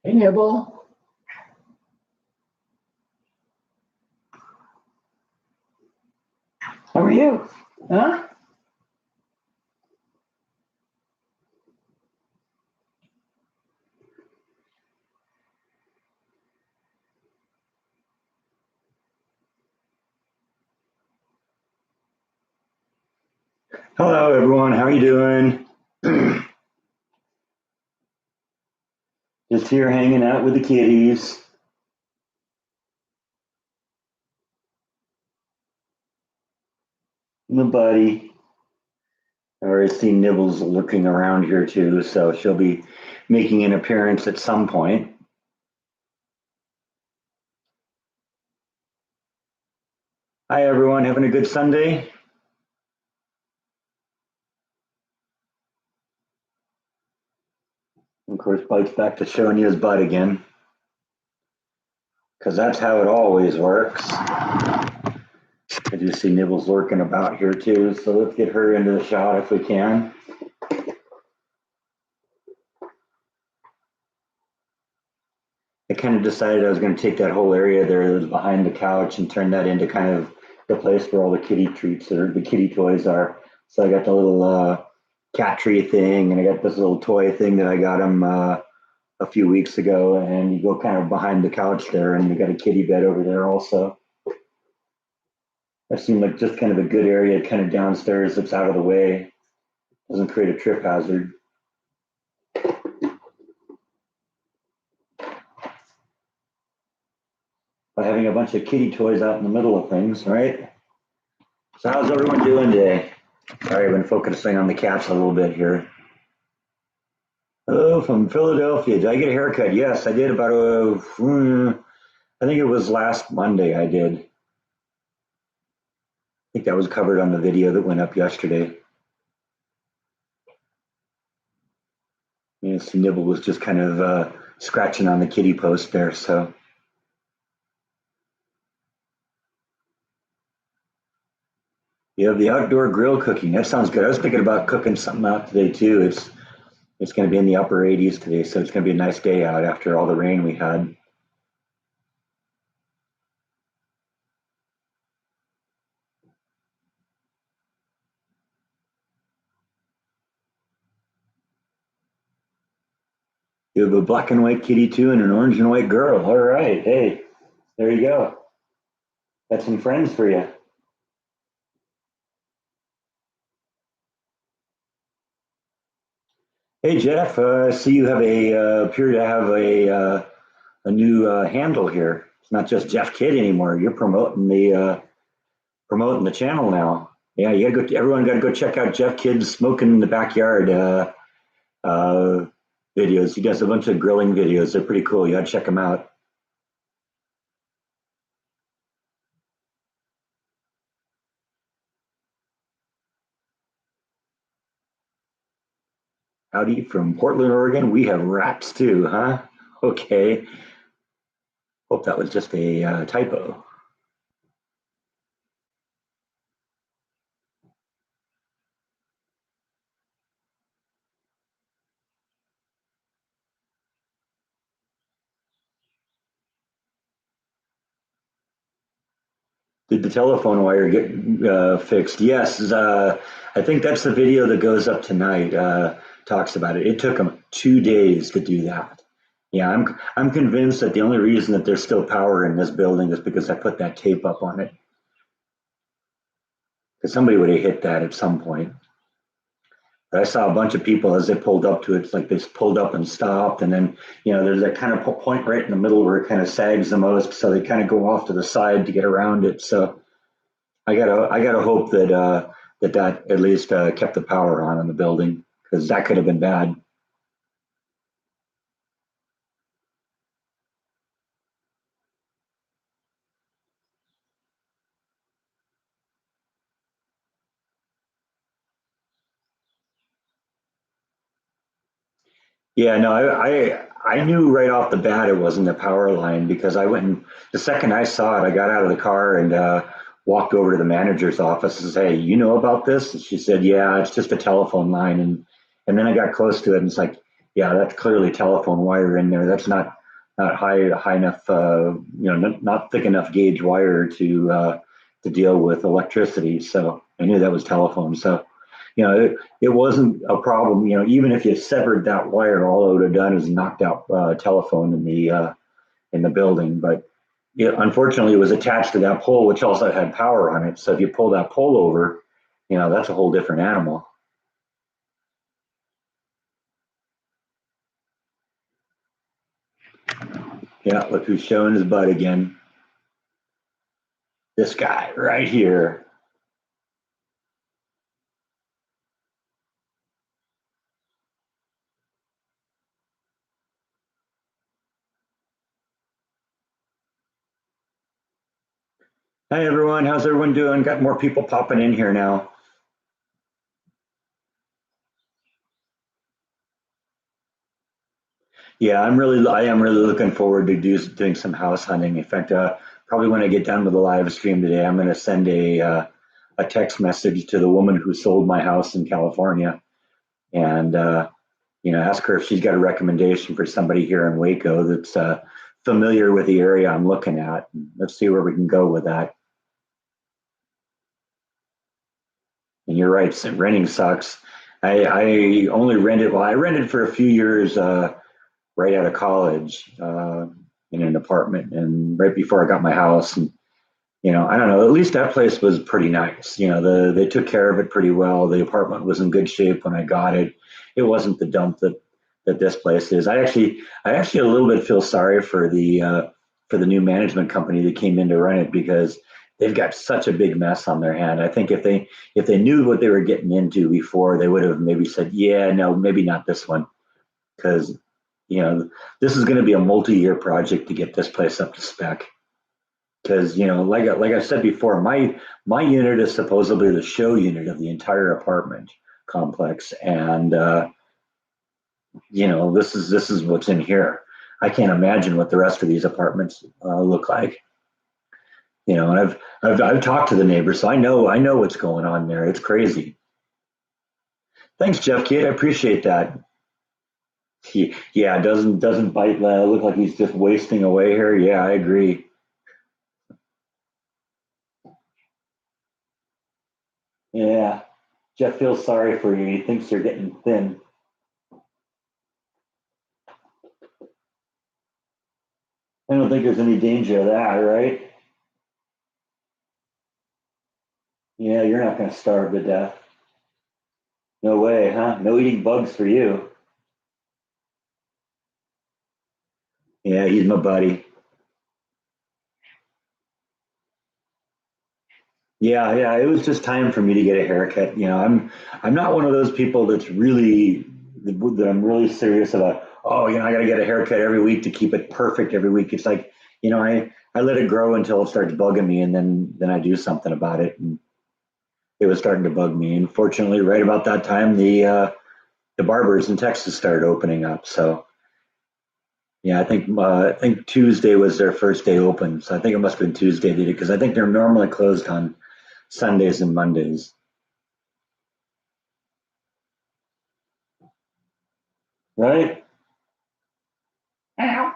Hey, Nibble. How are you? Huh? Hello, everyone. How are you doing? Just here hanging out with the kitties. My buddy. I already see Nibbles lurking around here too, so she'll be making an appearance at some point. Hi, everyone. Having a good Sunday? Of course, Bite's back to showing you his butt again, because that's how it always works. I do see Nibbles lurking about here too, so let's get her into the shot if we can. I kind of decided I was going to take that whole area there that was behind the couch and turn that into kind of the place where all the kitty treats or the kitty toys are. So I got the little cat tree thing, and I got this little toy thing that I got him a few weeks ago. And you go kind of behind the couch there, and you got a kitty bed over there also. That seemed like just kind of a good area, kind of downstairs that's out of the way, doesn't create a trip hazard. By having a bunch of kitty toys out in the middle of things, right? So how's everyone doing today? Sorry, I've been focusing on the cats a little bit here. Hello from Philadelphia. Did I get a haircut? Yes, I did about I think it was last Monday I did. I think that was covered on the video that went up yesterday. You see Nibble was just kind of scratching on the kitty post there, so. You have the outdoor grill cooking. That sounds good. I was thinking about cooking something out today too. It's going to be in the upper 80s today, so it's going to be a nice day out after all the rain we had. You have a black and white kitty too, and an orange and white girl. All right, hey, there you go. That's some friends for you. Hey Jeff, see you have appear to have a new handle here. It's not just Jeff Kidd anymore. You're promoting the channel now. Yeah, you gotta go. Everyone got to go check out Jeff Kidd's Smoking in the Backyard videos. He does a bunch of grilling videos. They're pretty cool. You got to check them out. Howdy from Portland, Oregon. We have rats too, huh? Okay. Hope that was just a typo. Did the telephone wire get fixed? Yes. I think that's the video that goes up tonight. Talks about it. It took them 2 days to do that. Yeah, I'm convinced that the only reason that there's still power in this building is because I put that tape up on it. Because somebody would have hit that at some point. But I saw a bunch of people as they pulled up to it. It's like they pulled up and stopped, and then there's that kind of point right in the middle where it kind of sags the most, so they kind of go off to the side to get around it. So I gotta hope that that at least kept the power on in the building, because that could have been bad. Yeah, no, I knew right off the bat it wasn't the power line, because I went and the second I saw it, I got out of the car and walked over to the manager's office and said, "Hey, you know about this?" And she said, "Yeah, it's just a telephone line." And then I got close to it and it's like, yeah, that's clearly telephone wire in there. That's not not high enough, not thick enough gauge wire to deal with electricity. So I knew that was telephone. So it wasn't a problem. Even if you severed that wire, all it would have done is knocked out telephone in the building. But unfortunately, it was attached to that pole, which also had power on it. So if you pull that pole over, that's a whole different animal. Yeah, look who's showing his butt again. This guy right here. Hi everyone, how's everyone doing? Got more people popping in here now. Yeah, I am really looking forward to doing some house hunting. In fact, probably when I get done with the live stream today, I'm going to send a text message to the woman who sold my house in California, and ask her if she's got a recommendation for somebody here in Waco that's familiar with the area I'm looking at. Let's see where we can go with that. And you're right, renting sucks. I only rented. Well, I rented for a few years right out of college in an apartment, and right before I got my house. And I don't know. At least that place was pretty nice. They took care of it pretty well. The apartment was in good shape when I got it. It wasn't the dump that this place is. I actually a little bit feel sorry for the new management company that came in to run it, because they've got such a big mess on their hand. I think if they knew what they were getting into before, they would have maybe said, yeah, no, maybe not this one, because you know this is going to be a multi-year project to get this place up to spec. Because like I said before, my unit is supposedly the show unit of the entire apartment complex, and this is what's in here. I can't imagine what the rest of these apartments look like. And I've talked to the neighbors, so I know what's going on there. It's crazy. Thanks, Jeff Kidd. I appreciate that. Yeah, doesn't bite look like he's just wasting away here. Yeah, I agree. Yeah, Jeff feels sorry for you. He thinks you're getting thin. I don't think there's any danger of that, right? Yeah, you're not going to starve to death. No way, huh? No eating bugs for you. Yeah, he's my buddy. Yeah, yeah, it was just time for me to get a haircut. I'm not one of those people that I'm really serious about. Oh, I got to get a haircut every week to keep it perfect every week. It's like, I let it grow until it starts bugging me, and then I do something about it. And it was starting to bug me. And fortunately, right about that time, the barbers in Texas started opening up. So yeah, I think Tuesday was their first day open. So I think it must have been Tuesday they did, because I think they're normally closed on Sundays and Mondays. Right? Meow.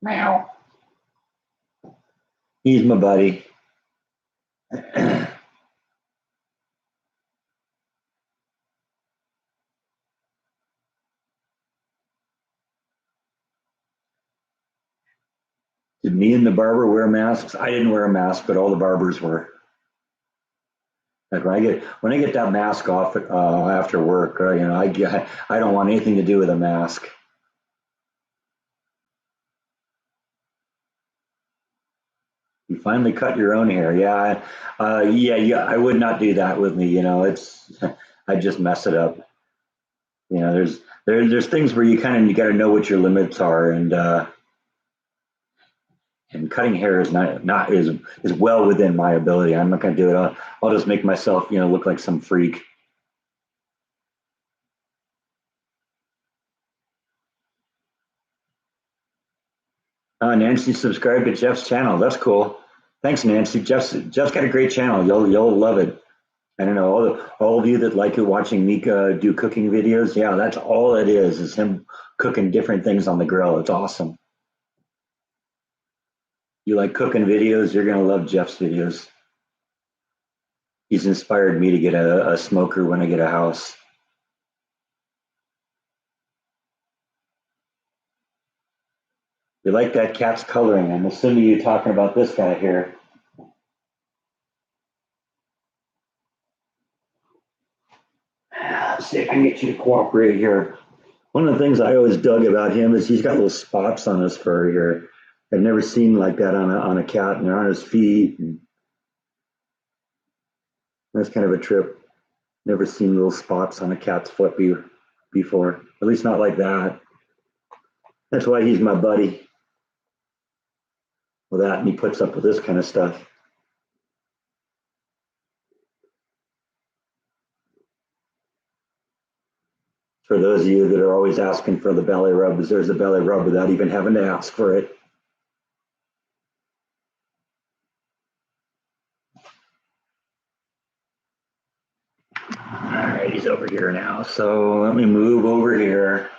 Meow. He's my buddy. Did me and the barber wear masks? I didn't wear a mask, but all the barbers were. Like when I get that mask off after work, I don't want anything to do with a mask. You finally cut your own hair, yeah, yeah, yeah. I would not do that with me. It's I just mess it up. There's things where you got to know what your limits are, and cutting hair is not is well within my ability. I'm not going to do it. I'll just make myself look like some freak. Nancy subscribed to Jeff's channel. That's cool. Thanks, Nancy. Jeff's got a great channel. You'll love it. I don't know, all of you that like it watching Mika do cooking videos, yeah, that's all it is him cooking different things on the grill. It's awesome. You like cooking videos, you're gonna love Jeff's videos. He's inspired me to get a smoker when I get a house. You like that cat's coloring. I'm assuming you're talking about this guy here. Let's see if I can get you to cooperate here. One of the things I always dug about him is he's got little spots on his fur here. I've never seen like that on a cat, and they're on his feet. And that's kind of a trip. Never seen little spots on a cat's foot before. At least not like that. That's why he's my buddy with that, and he puts up with this kind of stuff. For those of you that are always asking for the belly rubs, there's a belly rub without even having to ask for it. All right, he's over here now. So let me move over here.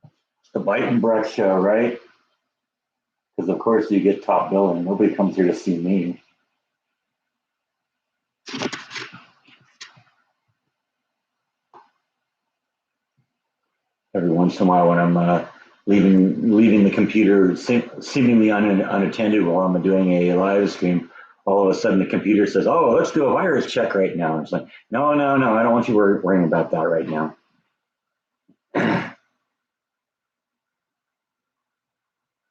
It's the Bite and Breath show, right? Because of course you get top billing. Nobody comes here to see me. Every once in a while, when I'm leaving the computer seemingly unattended while I'm doing a live stream, all of a sudden the computer says, "Oh, let's do a virus check right now." It's like, no, no, no, I don't want you worrying about that right now.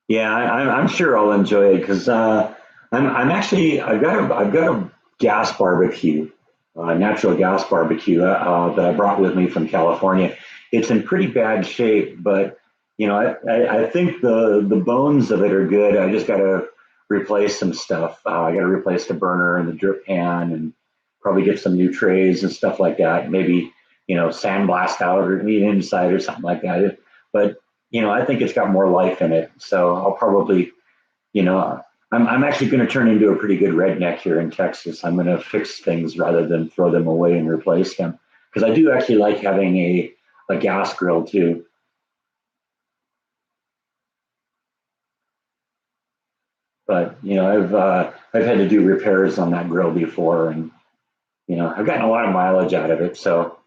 Yeah, I'm sure I'll enjoy it because I'm actually I've got a gas barbecue, natural gas barbecue that I brought with me from California. It's in pretty bad shape, but I think the bones of it are good. I just got to replace some stuff. I got to replace the burner and the drip pan, and probably get some new trays and stuff like that. Maybe sandblast out or the inside or something like that. But I think it's got more life in it. So I'll probably, you know, I'm actually going to turn into a pretty good redneck here in Texas. I'm going to fix things rather than throw them away and replace them because I do actually like having a gas grill too. But I've had to do repairs on that grill before, and I've gotten a lot of mileage out of it. So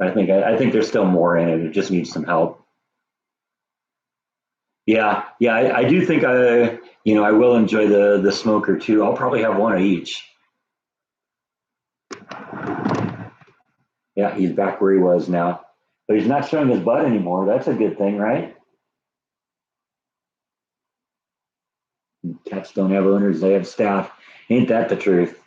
I think there's still more in it. It just needs some help. Yeah, yeah, I do think I will enjoy the smoker too. I'll probably have one of each. Yeah, he's back where he was now, but he's not showing his butt anymore. That's a good thing, right? Cats don't have owners; they have staff. Ain't that the truth?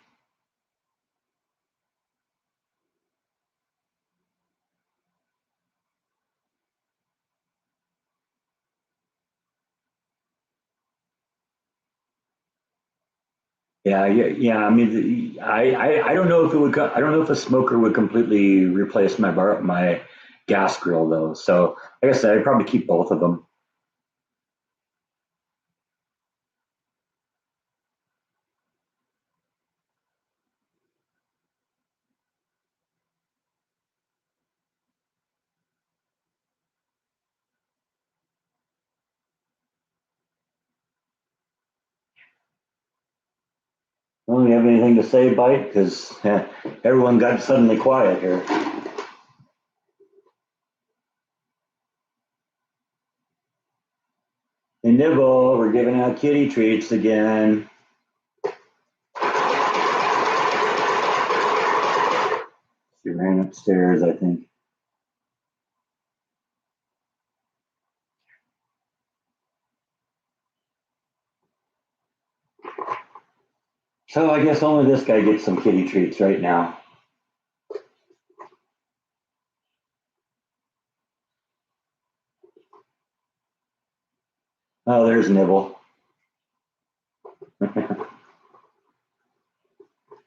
Yeah, yeah, yeah. I mean, I don't know if it would. I don't know if a smoker would completely replace my gas grill though. So like I said, I'd probably keep both of them. Don't you have anything to say, Bite? Because everyone got suddenly quiet here. And Nibble, we're giving out kitty treats again. She ran upstairs, I think. So I guess only this guy gets some kitty treats right now. Oh, there's Nibble.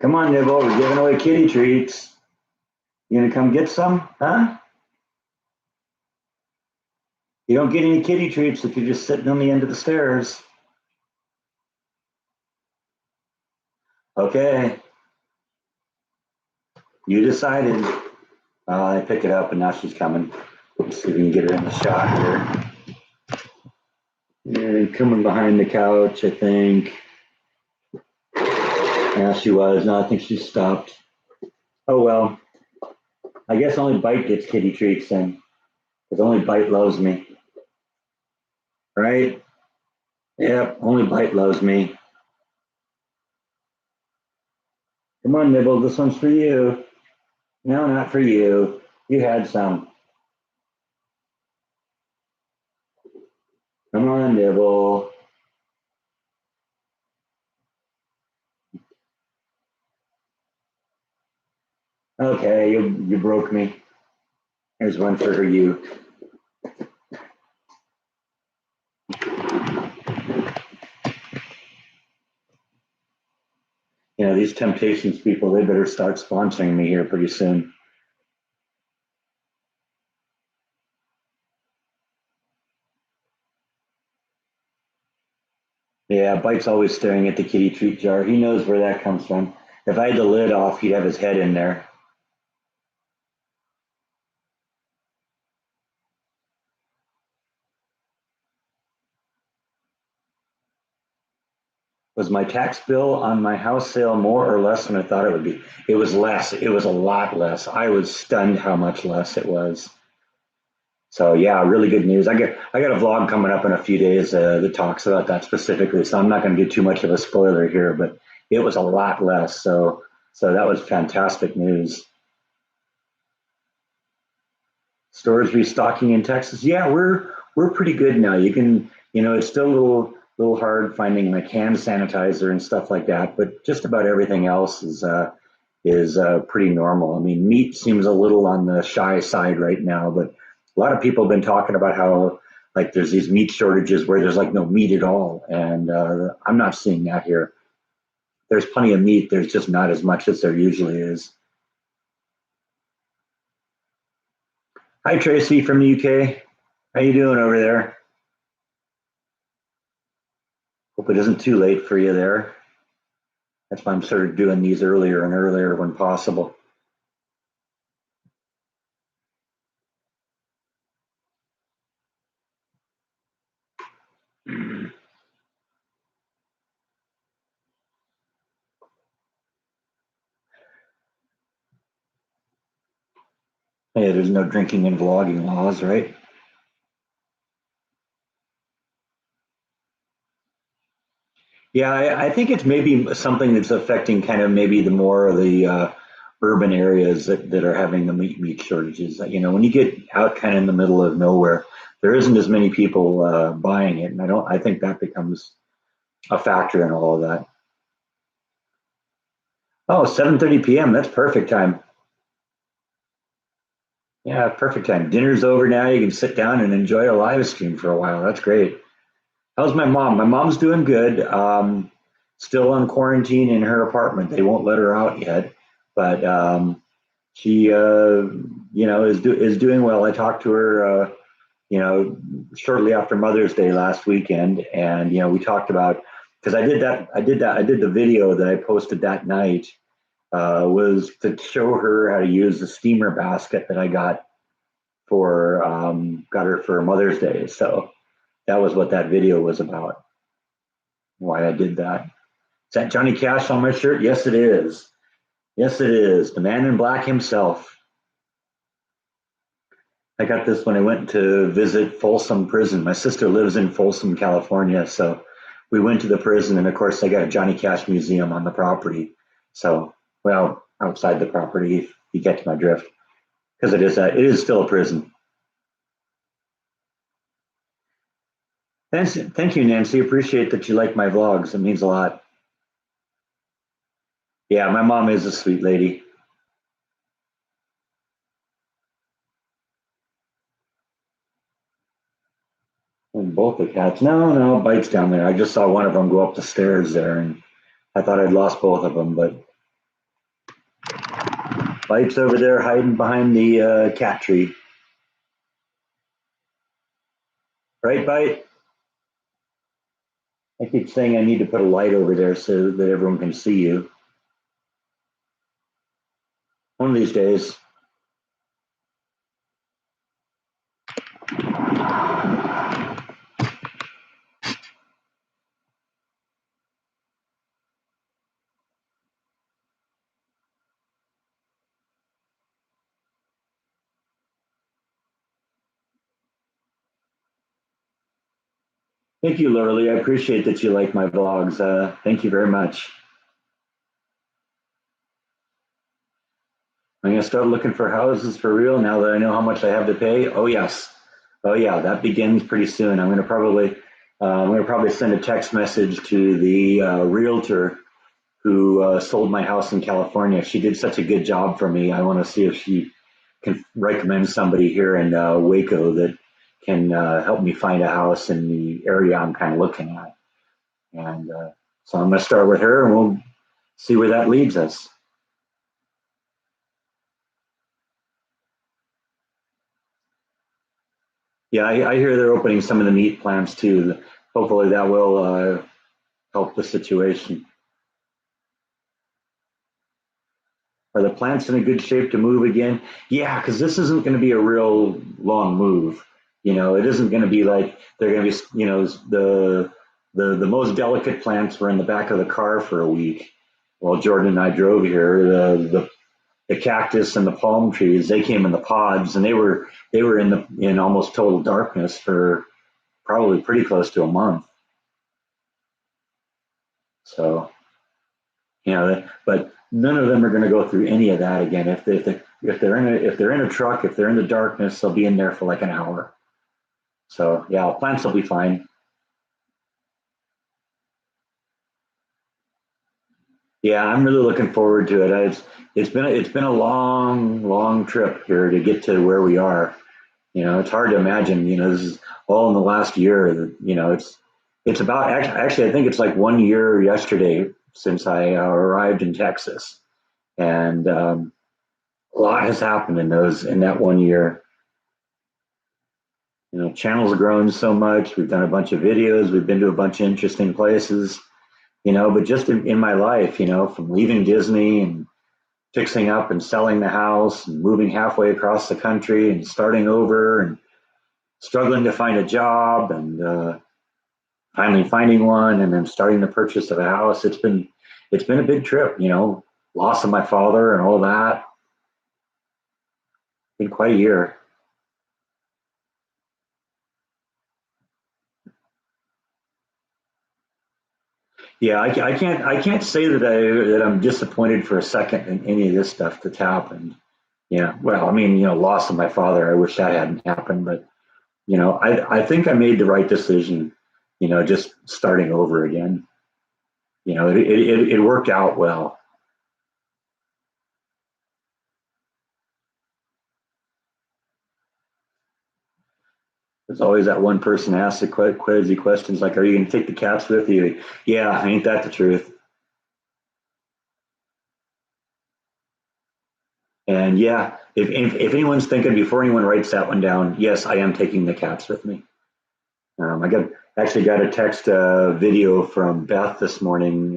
Come on, Nibble, we're giving away kitty treats. You gonna come get some? Huh? You don't get any kitty treats if you're just sitting on the end of the stairs. Okay. You decided. I pick it up and now she's coming. Let's see if we can get her in the shot here. And coming behind the couch, I think. Yeah, she was. No, I think she stopped. Oh, well. I guess only Bite gets kitty treats then. Because only Bite loves me. Right? Yep, only Bite loves me. Come on, Nibble. This one's for you. No, not for you. You had some. Come on, Nibble. Okay, you broke me. Here's one for you. You know, these Temptations people, they better start sponsoring me here pretty soon. Yeah, Bite's always staring at the kitty treat jar. He knows where that comes from. If I had the lid off, he'd have his head in there. Was my tax bill on my house sale more or less than I thought it would be? It was less. It was a lot less. I was stunned how much less it was. So yeah, really good news. I got a vlog coming up in a few days that talks about that specifically. So I'm not going to do too much of a spoiler here, but it was a lot less. So that was fantastic news. Stores restocking in Texas. Yeah, we're pretty good now. You can, it's still a little hard finding like hand sanitizer and stuff like that, but just about everything else is pretty normal. I mean, meat seems a little on the shy side right now, but a lot of people have been talking about how like there's these meat shortages where there's like no meat at all, and I'm not seeing that here. There's plenty of meat. There's just not as much as there usually is. Hi, Tracy from the UK. How you doing over there? Hope it isn't too late for you there. That's why I'm sort of doing these earlier and earlier when possible. Hey, there's no drinking and vlogging laws, right? Yeah, I think it's maybe something that's affecting kind of maybe the more of the urban areas that are having the meat shortages. When you get out kind of in the middle of nowhere, there isn't as many people buying it, and I think that becomes a factor in all of that. Oh, 7:30 p.m. That's perfect time. Yeah, perfect time. Dinner's over now. You can sit down and enjoy a live stream for a while. That's great. How's my mom? My mom's doing good. Still on quarantine in her apartment. They won't let her out yet, but she, is doing well. I talked to her, shortly after Mother's Day last weekend, and we talked about because I did the video that I posted that night was to show her how to use the steamer basket that I got her for Mother's Day. So that was what that video was about. Why I did that. Is that Johnny Cash on my shirt? Yes, it is. Yes, it is. The man in black himself. I got this when I went to visit Folsom Prison. My sister lives in Folsom, California. So we went to the prison, and of course, they got a Johnny Cash museum on the property. So, well, outside the property, if you get to my drift, because it is still a prison. Thank you, Nancy. Appreciate that you like my vlogs. It means a lot. Yeah, my mom is a sweet lady. And both the cats. No, no, Bite's down there. I just saw one of them go up the stairs there, and I thought I'd lost both of them, but Bite's over there hiding behind the cat tree. Right, Bite? I keep saying I need to put a light over there so that everyone can see you. One of these days. Thank you, Lorelei. I appreciate that you like my vlogs. Thank you very much. I'm gonna start looking for houses for real now that I know how much I have to pay. Oh yes, oh yeah, that begins pretty soon. I'm gonna probably send a text message to the realtor who sold my house in California. She did such a good job for me. I want to see if she can recommend somebody here in Waco that can help me find a house in the area I'm kind of looking at. And so I'm going to start with her, and we'll see where that leads us. Yeah, I hear they're opening some of the meat plants too. Hopefully that will help the situation. Are the plants in a good shape to move again? Yeah, because this isn't going to be a real long move. It isn't going to be like they're going to be, the most delicate plants were in the back of the car for a week while Jordan and I drove here. The cactus and the palm trees, they came in the pods, and they were in almost total darkness for probably pretty close to a month. So but none of them are going to go through any of that again. If they're in a truck, if they're in the darkness, they'll be in there for like an hour. So yeah, plants will be fine. Yeah, I'm really looking forward to it. It's been a long trip here to get to where we are. It's hard to imagine. This is all in the last year. It's about actually I think it's like 1 year yesterday since I arrived in Texas, and a lot has happened in that 1 year. Channel's grown so much. We've done a bunch of videos. We've been to a bunch of interesting places. But just in my life, from leaving Disney and fixing up and selling the house and moving halfway across the country and starting over and struggling to find a job and finally finding one and then starting the purchase of a house. It's been a big trip. Loss of my father and all that. Been quite a year. Yeah, I can't say that I'm disappointed for a second in any of this stuff that's happened. Yeah, well, I mean, loss of my father. I wish that hadn't happened, but I think I made the right decision. Just starting over again. It worked out well. There's always that one person asks the crazy questions like, "Are you going to take the cats with you?" Yeah, ain't that the truth? And yeah, if anyone's thinking before anyone writes that one down, yes, I am taking the cats with me. I actually got a text video from Beth this morning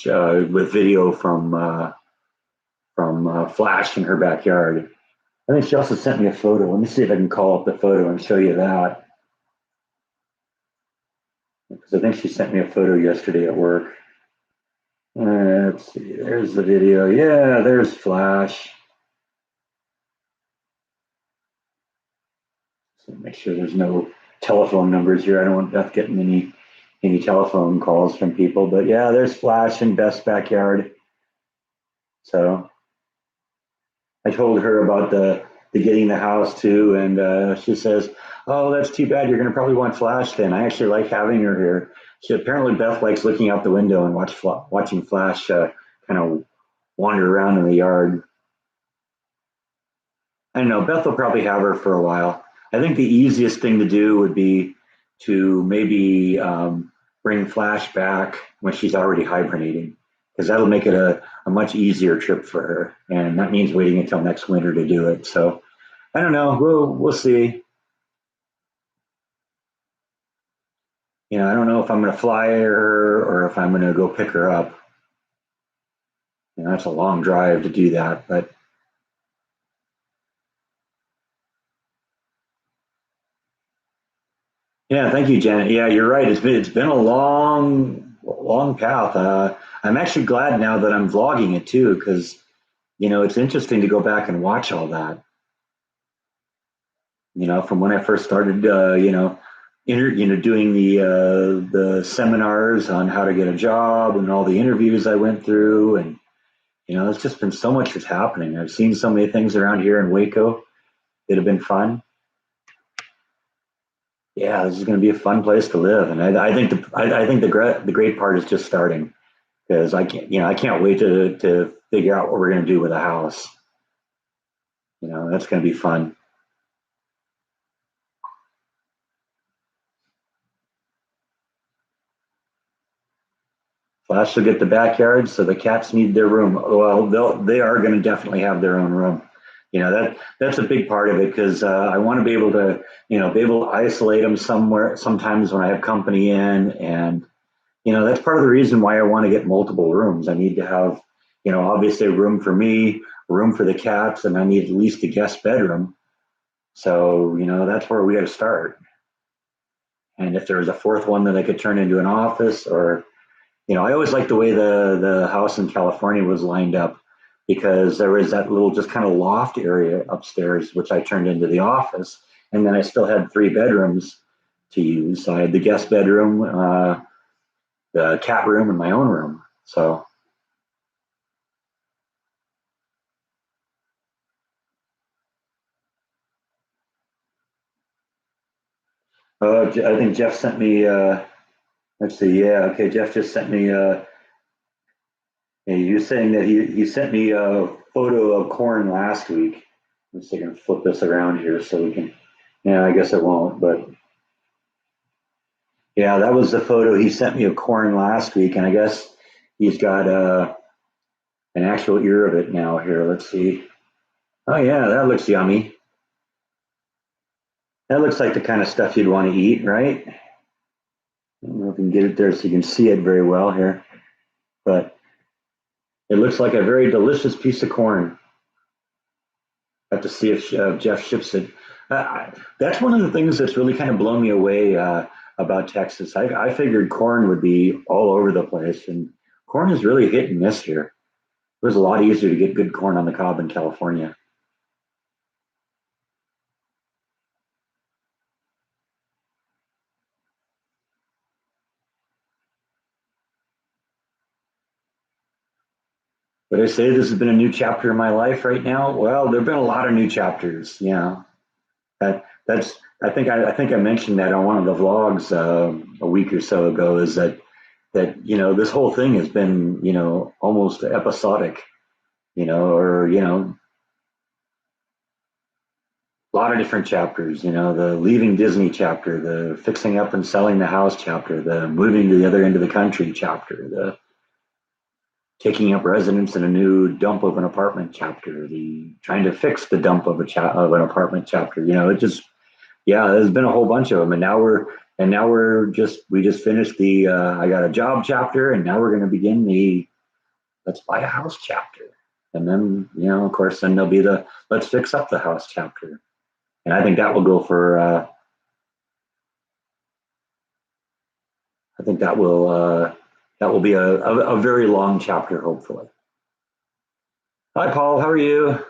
with video from Flash in her backyard. I think she also sent me a photo. Let me see if I can call up the photo and show you that. Because I think she sent me a photo yesterday at work. Let's see. There's the video. Yeah, there's Flash. So make sure there's no telephone numbers here. I don't want Beth getting any telephone calls from people. But yeah, there's Flash in Beth's backyard. So I told her about the getting the house too, and she says, "Oh, that's too bad. You're going to probably want Flash then. I actually like having her here." She apparently Beth likes looking out the window and watching Flash kind of wander around in the yard. I don't know. Beth will probably have her for a while. I think the easiest thing to do would be to maybe bring Flash back when she's already hibernating, because that'll make it a much easier trip for her. And that means waiting until next winter to do it. So I don't know. We'll see. I don't know if I'm going to fly her or if I'm going to go pick her up. And that's a long drive to do that. But yeah, thank you, Janet. Yeah, you're right. It's been a long path. I'm actually glad now that I'm vlogging it too, because it's interesting to go back and watch all that. From when I first started, doing the seminars on how to get a job and all the interviews I went through, and it's just been so much that's happening. I've seen so many things around here in Waco that have been fun. Yeah, this is going to be a fun place to live, and I think the great part is just starting, because I can't wait to figure out what we're going to do with a house. That's going to be fun. Flash will get the backyard, so the cats need their room. Well, they are going to definitely have their own room. That's a big part of it, because I want to be able to isolate them somewhere. Sometimes when I have company in, and that's part of the reason why I want to get multiple rooms. I need to have, obviously a room for me, a room for the cats, and I need at least a guest bedroom. So that's where we got to start. And if there was a fourth one that I could turn into an office, or I always liked the way the house in California was lined up, because there was that little just kind of loft area upstairs, which I turned into the office, and then I still had three bedrooms to use. So I had the guest bedroom, the cat room, and my own room. So I think Jeff sent me. Let's see. Yeah, okay. Jeff just sent me. He was saying that he sent me a photo of corn last week. Let's see if I can flip this around here so we can. Yeah, I guess it won't, but yeah, that was the photo he sent me of corn last week, and I guess he's got an actual ear of it now. Here, let's see. Oh yeah, that looks yummy. That looks like the kind of stuff you'd want to eat, right? I don't know if we can get it there so you can see it very well here, but it looks like a very delicious piece of corn. I have to see if Jeff ships it. That's one of the things that's really kind of blown me away about Texas. I figured corn would be all over the place, and corn is really hit and miss here. It was a lot easier to get good corn on the cob in California. But I say this has been a new chapter in my life right now. Well, there've been a lot of new chapters. That's I think I mentioned that on one of the vlogs a week or so ago. Is that this whole thing has been almost episodic. Or a lot of different chapters. The leaving Disney chapter, the fixing up and selling the house chapter, the moving to the other end of the country chapter, the taking up residence in a new dump of an apartment chapter, the trying to fix the dump of an apartment chapter. It just yeah, there's been a whole bunch of them, and now we just finished the I got a job chapter, and now we're going to begin the let's buy a house chapter, and then of course then there'll be the let's fix up the house chapter, and I think that will go for I think that will be a very long chapter, hopefully. Hi, Paul. How are you?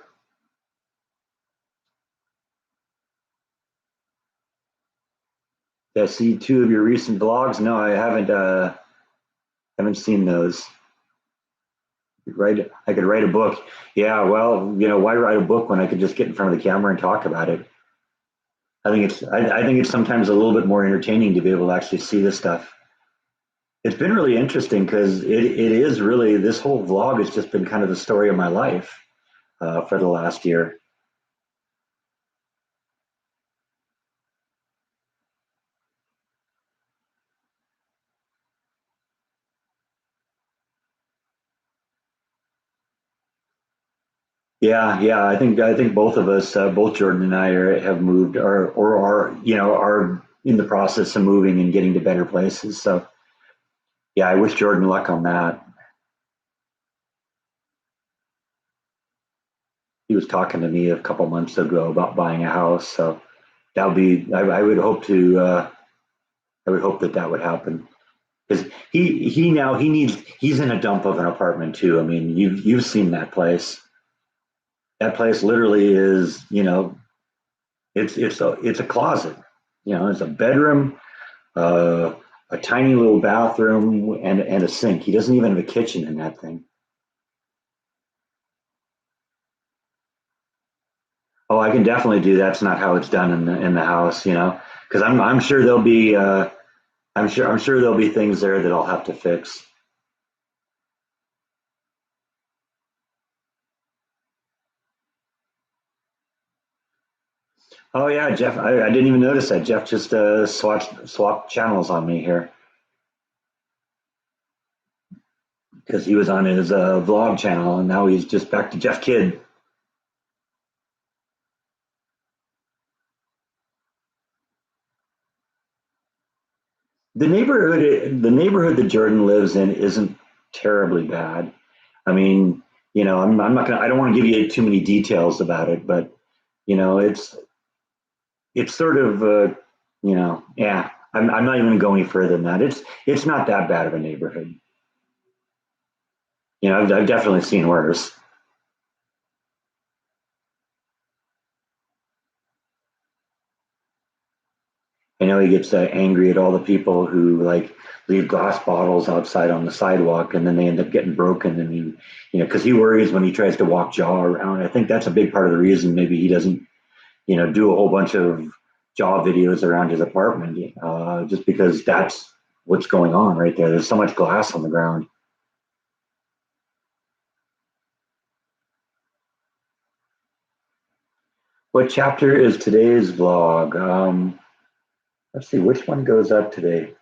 Did I see two of your recent blogs? No, I haven't seen those. I could write a book. Yeah, well, why write a book when I could just get in front of the camera and talk about it? I think it's sometimes a little bit more entertaining to be able to actually see this stuff. It's been really interesting because it is really this whole vlog has just been kind of the story of my life for the last year. Yeah, yeah. I think both of us, both Jordan and I, have moved or are in the process of moving and getting to better places. So yeah, I wish Jordan luck on that. he was talking to me a couple months ago about buying a house. So that would be, I would hope to, I would hope that that would happen. Because he's in a dump of an apartment too. I mean, you've seen that place. That place literally is, it's a closet. It's a bedroom, uh, a tiny little bathroom, and a sink. He doesn't even have a kitchen in that thing. Oh, I can definitely do that's not how it's done in the house, because I'm sure there'll be I'm sure there'll be things there that I'll have to fix. Oh yeah, Jeff, I didn't even notice that. Jeff just swapped channels on me here because he was on his vlog channel and now he's just back to Jeff Kidd. The neighborhood that Jordan lives in isn't terribly bad. I mean, I'm not gonna. I don't want to give you too many details about it, but it's sort of yeah. I'm not even gonna go any further than that. It's not that bad of a neighborhood. I've definitely seen worse. I know he gets angry at all the people who like leave glass bottles outside on the sidewalk, and then they end up getting broken. And because he worries when he tries to walk jaw around. I think that's a big part of the reason maybe he doesn't, do a whole bunch of jaw videos around his apartment, just because that's what's going on right there. There's so much glass on the ground. What chapter is today's vlog? Let's see, which one goes up today?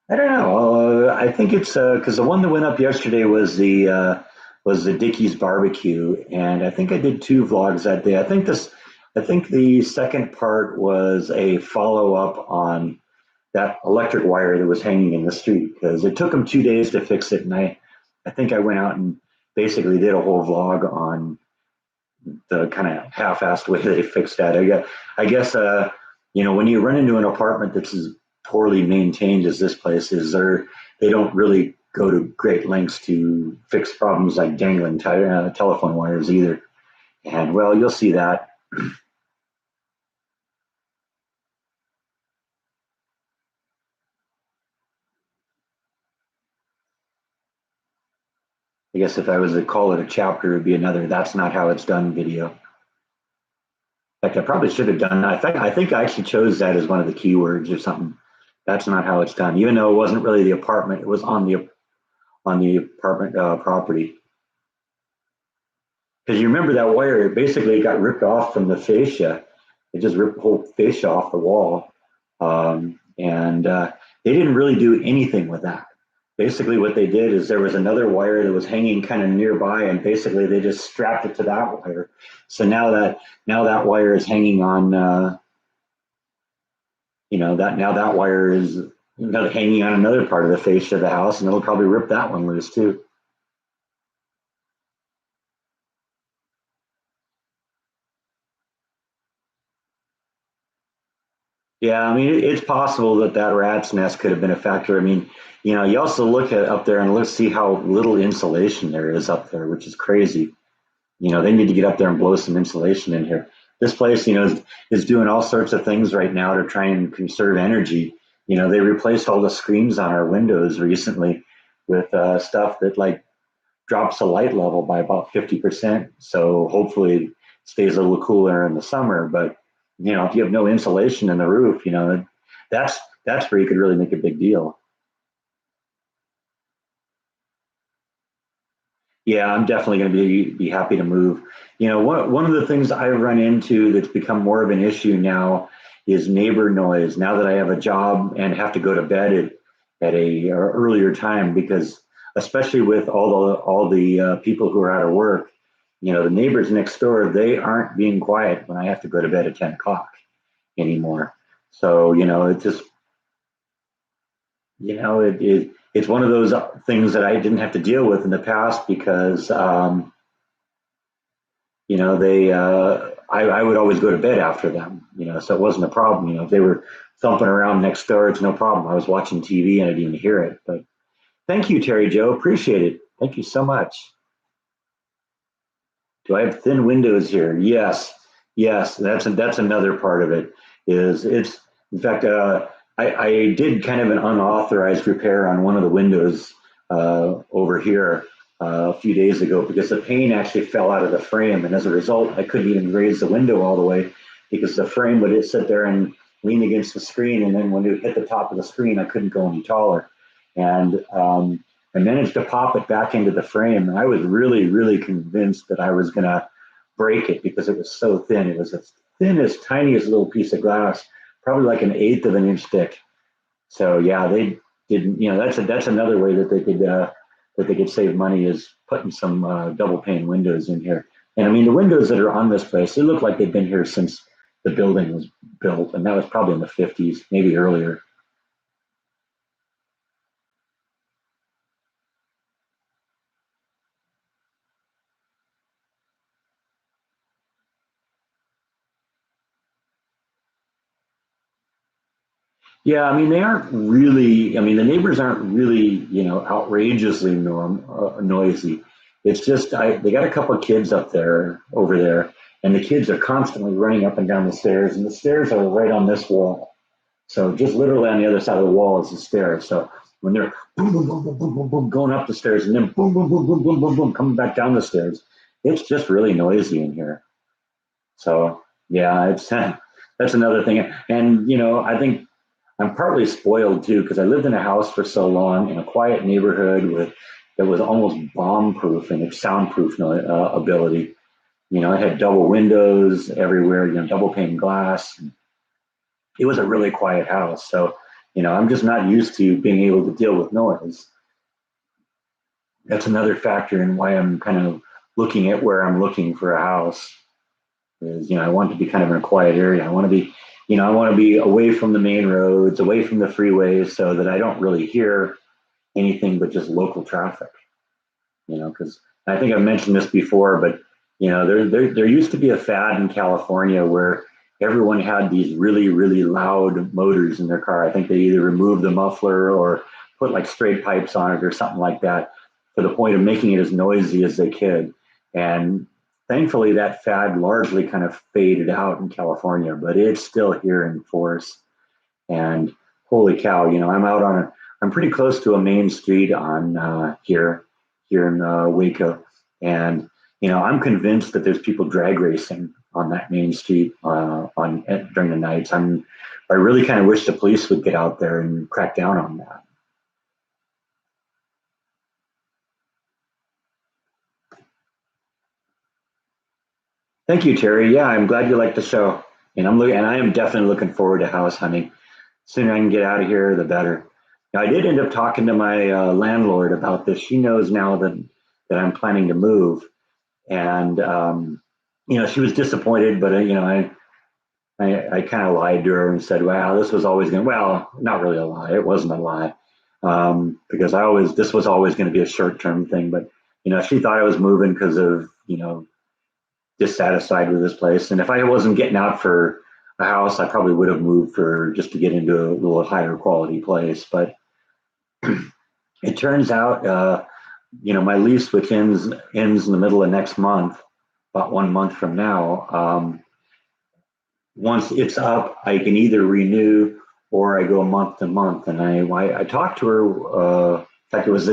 I don't know. I think it's because the one that went up yesterday was the Dickie's barbecue, and I think I did two vlogs that day. I think the second part was a follow up on that electric wire that was hanging in the street because it took them 2 days to fix it, and I think I went out and basically did a whole vlog on the kind of half-assed way they fixed that. I guess when you run into an apartment that's as poorly maintained as this place is, they don't really go to great lengths to fix problems like dangling telephone wires either. And well, you'll see that. I guess if I was to call it a chapter, it'd be another "That's not how it's done" video. In fact, I probably should have done that. I think I actually chose that as one of the keywords or something. That's not how it's done, even though it wasn't really the apartment; it was on the apartment property. Because you remember that wire, it basically got ripped off from the fascia. It just ripped the whole fascia off the wall. And they didn't really do anything with that. Basically, what they did is there was another wire that was hanging kind of nearby, and basically they just strapped it to that wire. So now that wire is hanging on, that wire is hanging on another part of the fascia of the house, and it'll probably rip that one loose too. Yeah, I mean, it's possible that that rat's nest could have been a factor. I mean, you also look at up there and let's see how little insulation there is up there, which is crazy. They need to get up there and blow some insulation in here. This place, is doing all sorts of things right now to try and conserve energy. They replaced all the screens on our windows recently with stuff that like drops the light level by about 50%. So hopefully it stays a little cooler in the summer. But if you have no insulation in the roof, that's that's where you could really make a big deal. Yeah, I'm definitely going to be happy to move. One of the things I've run into that's become more of an issue now is neighbor noise. Now that I have a job and have to go to bed at a earlier time, because especially with all the people who are out of work, the neighbors next door, they aren't being quiet when I have to go to bed at 10 o'clock anymore. So it just it it's one of those things that I didn't have to deal with in the past because I would always go to bed after them, so it wasn't a problem. If they were thumping around next door, it's no problem. I was watching TV and I didn't hear it. But thank you, Terry Joe. Appreciate it. Thank you so much. Do I have thin windows here? Yes, yes. That's another part of it. Is it's in fact I did kind of an unauthorized repair on one of the windows over here a few days ago because the pane actually fell out of the frame, and as a result, I couldn't even raise the window all the way because the frame would sit there and lean against the screen, and then when it hit the top of the screen, I couldn't go any taller. And I managed to pop it back into the frame, and I was really, really convinced that I was going to break it because it was so thin. It was as thin as tiniest little piece of glass, probably like an eighth of an inch thick. So yeah, they didn't. That's another way that they could save money is putting some double pane windows in here. And I mean, the windows that are on this place, they look like they've been here since the building was built, and that was probably in the 50s, maybe earlier. Yeah, I mean, they aren't really, I mean, the neighbors aren't really, outrageously noisy. It's just, they got a couple of kids over there, and the kids are constantly running up and down the stairs, and the stairs are right on this wall. So just literally on the other side of the wall is the stairs. So when they're boom, boom, boom, boom, boom, boom, boom, going up the stairs and then boom, boom, boom, boom, boom, boom, boom, coming back down the stairs, it's just really noisy in here. So yeah, it's that's another thing. And I think I'm partly spoiled too because I lived in a house for so long in a quiet neighborhood that was almost bomb-proof and its soundproof ability. I had double windows everywhere, double pane glass. It was a really quiet house, so I'm just not used to being able to deal with noise. That's another factor in why I'm kind of looking at where I'm looking for a house. Is I want to be kind of in a quiet area. I want to be away from the main roads, away from the freeways, so that I don't really hear anything but just local traffic. Because I think I've mentioned this before, but there used to be a fad in California where everyone had these really, really loud motors in their car. I think they either removed the muffler or put like straight pipes on it or something like that to the point of making it as noisy as they could. And thankfully, that fad largely kind of faded out in California, but it's still here in force. And holy cow, I'm pretty close to a main street on here in Waco, and I'm convinced that there's people drag racing on that main street on during the nights. I really kind of wish the police would get out there and crack down on that. Thank you, Terry. Yeah, I'm glad you liked the show, and I am definitely looking forward to house hunting. Sooner I can get out of here, the better. Now, I did end up talking to my landlord about this. She knows now that I'm planning to move, and she was disappointed, but I kind of lied to her and said, "Well, this was always going." Well, not really a lie. It wasn't a lie because this was always going to be a short-term thing. But she thought I was moving because of dissatisfied with this place, and if I wasn't getting out for a house, I probably would have moved for just to get into a little higher quality place. But it turns out, my lease, which ends in the middle of next month, about 1 month from now. Once it's up, I can either renew or I go month to month. And I talked to her. In fact, it was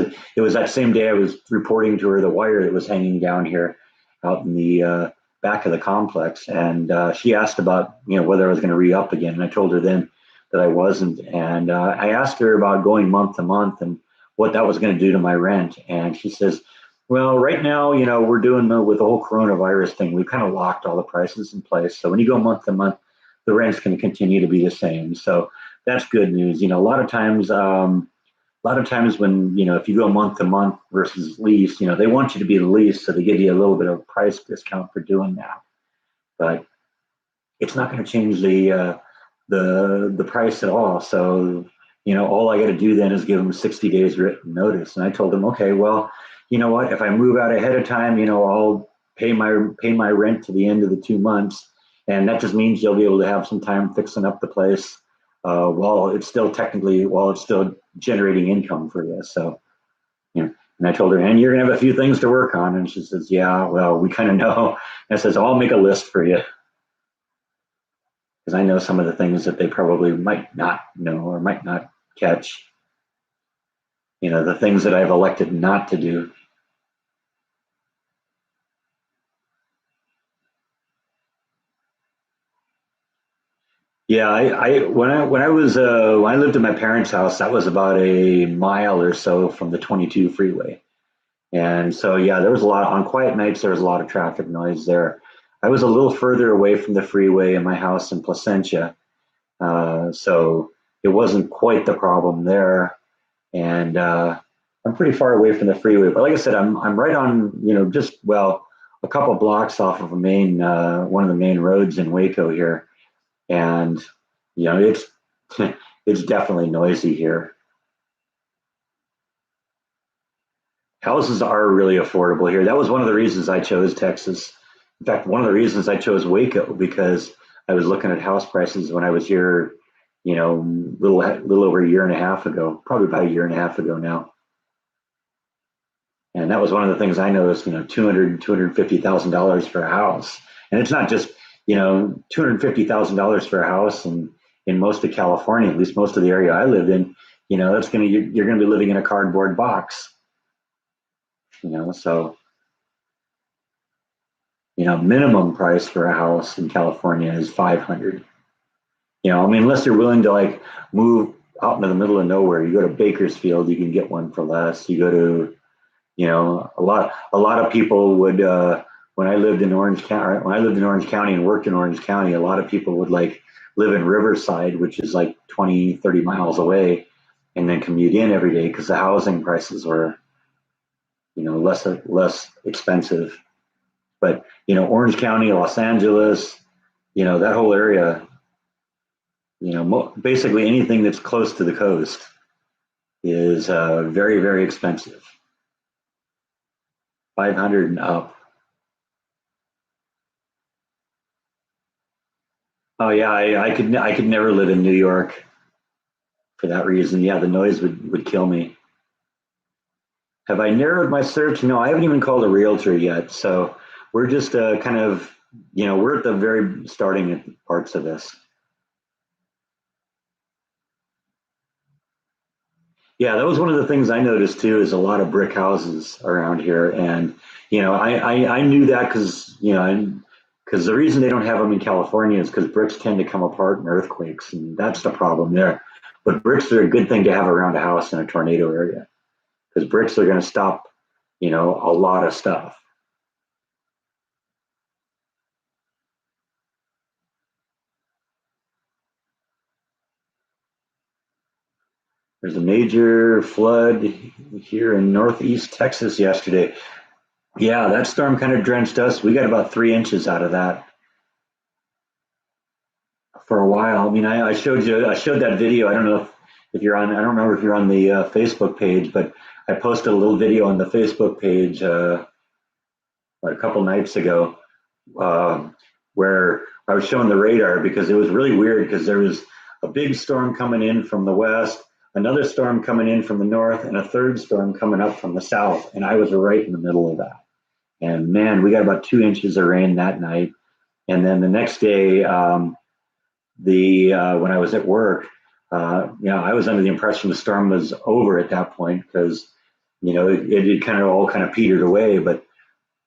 that same day I was reporting to her the wire that was hanging down here out in the back of the complex, and she asked about whether I was going to re-up again, and I told her then that I wasn't, and I asked her about going month to month and what that was going to do to my rent, and she says, well, right now, we're doing with the whole coronavirus thing, we've kind of locked all the prices in place, so when you go month to month, the rent's going to continue to be the same. So that's good news. A lot of times when if you go month to month versus lease, they want you to be the lease, so they give you a little bit of a price discount for doing that. But it's not going to change the price at all. So all I got to do then is give them 60 days written notice. And I told them, okay, well, you know what? If I move out ahead of time, I'll pay my rent to the end of the 2 months, and that just means you'll be able to have some time fixing up the place while it's still generating income for you. So, and I told her, and you're gonna have a few things to work on. And she says, yeah, well, we kind of know. And I says, I'll make a list for you because I know some of the things that they probably might not know or might not catch. The things that I've elected not to do. Yeah, when I lived in my parents' house, that was about a mile or so from the 22 freeway. And so, yeah, there was a lot on quiet nights. There was a lot of traffic noise there. I was a little further away from the freeway in my house in Placentia, so it wasn't quite the problem there. And I'm pretty far away from the freeway. But like I said, I'm right on, just well a couple blocks off of one of the main roads in Waco here, and it's it's definitely noisy here. Houses are really affordable here. That was one of the reasons I chose Texas. In fact, one of the reasons I chose Waco because I was looking at house prices when I was here, little over a year and a half ago, probably about a year and a half ago now. And that was one of the things I noticed, $250,000 for a house. And it's not just, $250,000 for a house in most of California, at least most of the area I lived in, you're gonna be living in a cardboard box, so minimum price for a house in California is 500. I mean, unless you're willing to like move out into the middle of nowhere, you go to Bakersfield, you can get one for less. You go to, a lot of people would, when I lived in Orange County, and worked in Orange County, a lot of people would like live in Riverside, which is like 20, 30 miles away, and then commute in every day because the housing prices were, less expensive. But Orange County, Los Angeles, that whole area, basically anything that's close to the coast is very, very expensive. 500 and up. Oh yeah, I could never live in New York for that reason. Yeah, the noise would kill me. Have I narrowed my search? No, I haven't even called a realtor yet. So we're just kind of, we're at the very starting parts of this. Yeah, that was one of the things I noticed too. Is a lot of brick houses around here, and I knew that because the reason they don't have them in California is because bricks tend to come apart in earthquakes, and that's the problem there. But bricks are a good thing to have around a house in a tornado area because bricks are going to stop, a lot of stuff. There's a major flood here in northeast Texas yesterday. Yeah, that storm kind of drenched us. We got about 3 inches out of that for a while. I mean, I showed that video. I don't know if you're on. I don't remember if you're on the Facebook page, but I posted a little video on the Facebook page a couple nights ago uh, where I was showing the radar because it was really weird because there was a big storm coming in from the west, another storm coming in from the north, and a third storm coming up from the south, and I was right in the middle of that. And man, we got about 2 inches of rain that night. And then the next day, the when I was at work, I was under the impression the storm was over at that point because it kind of all kind of petered away, but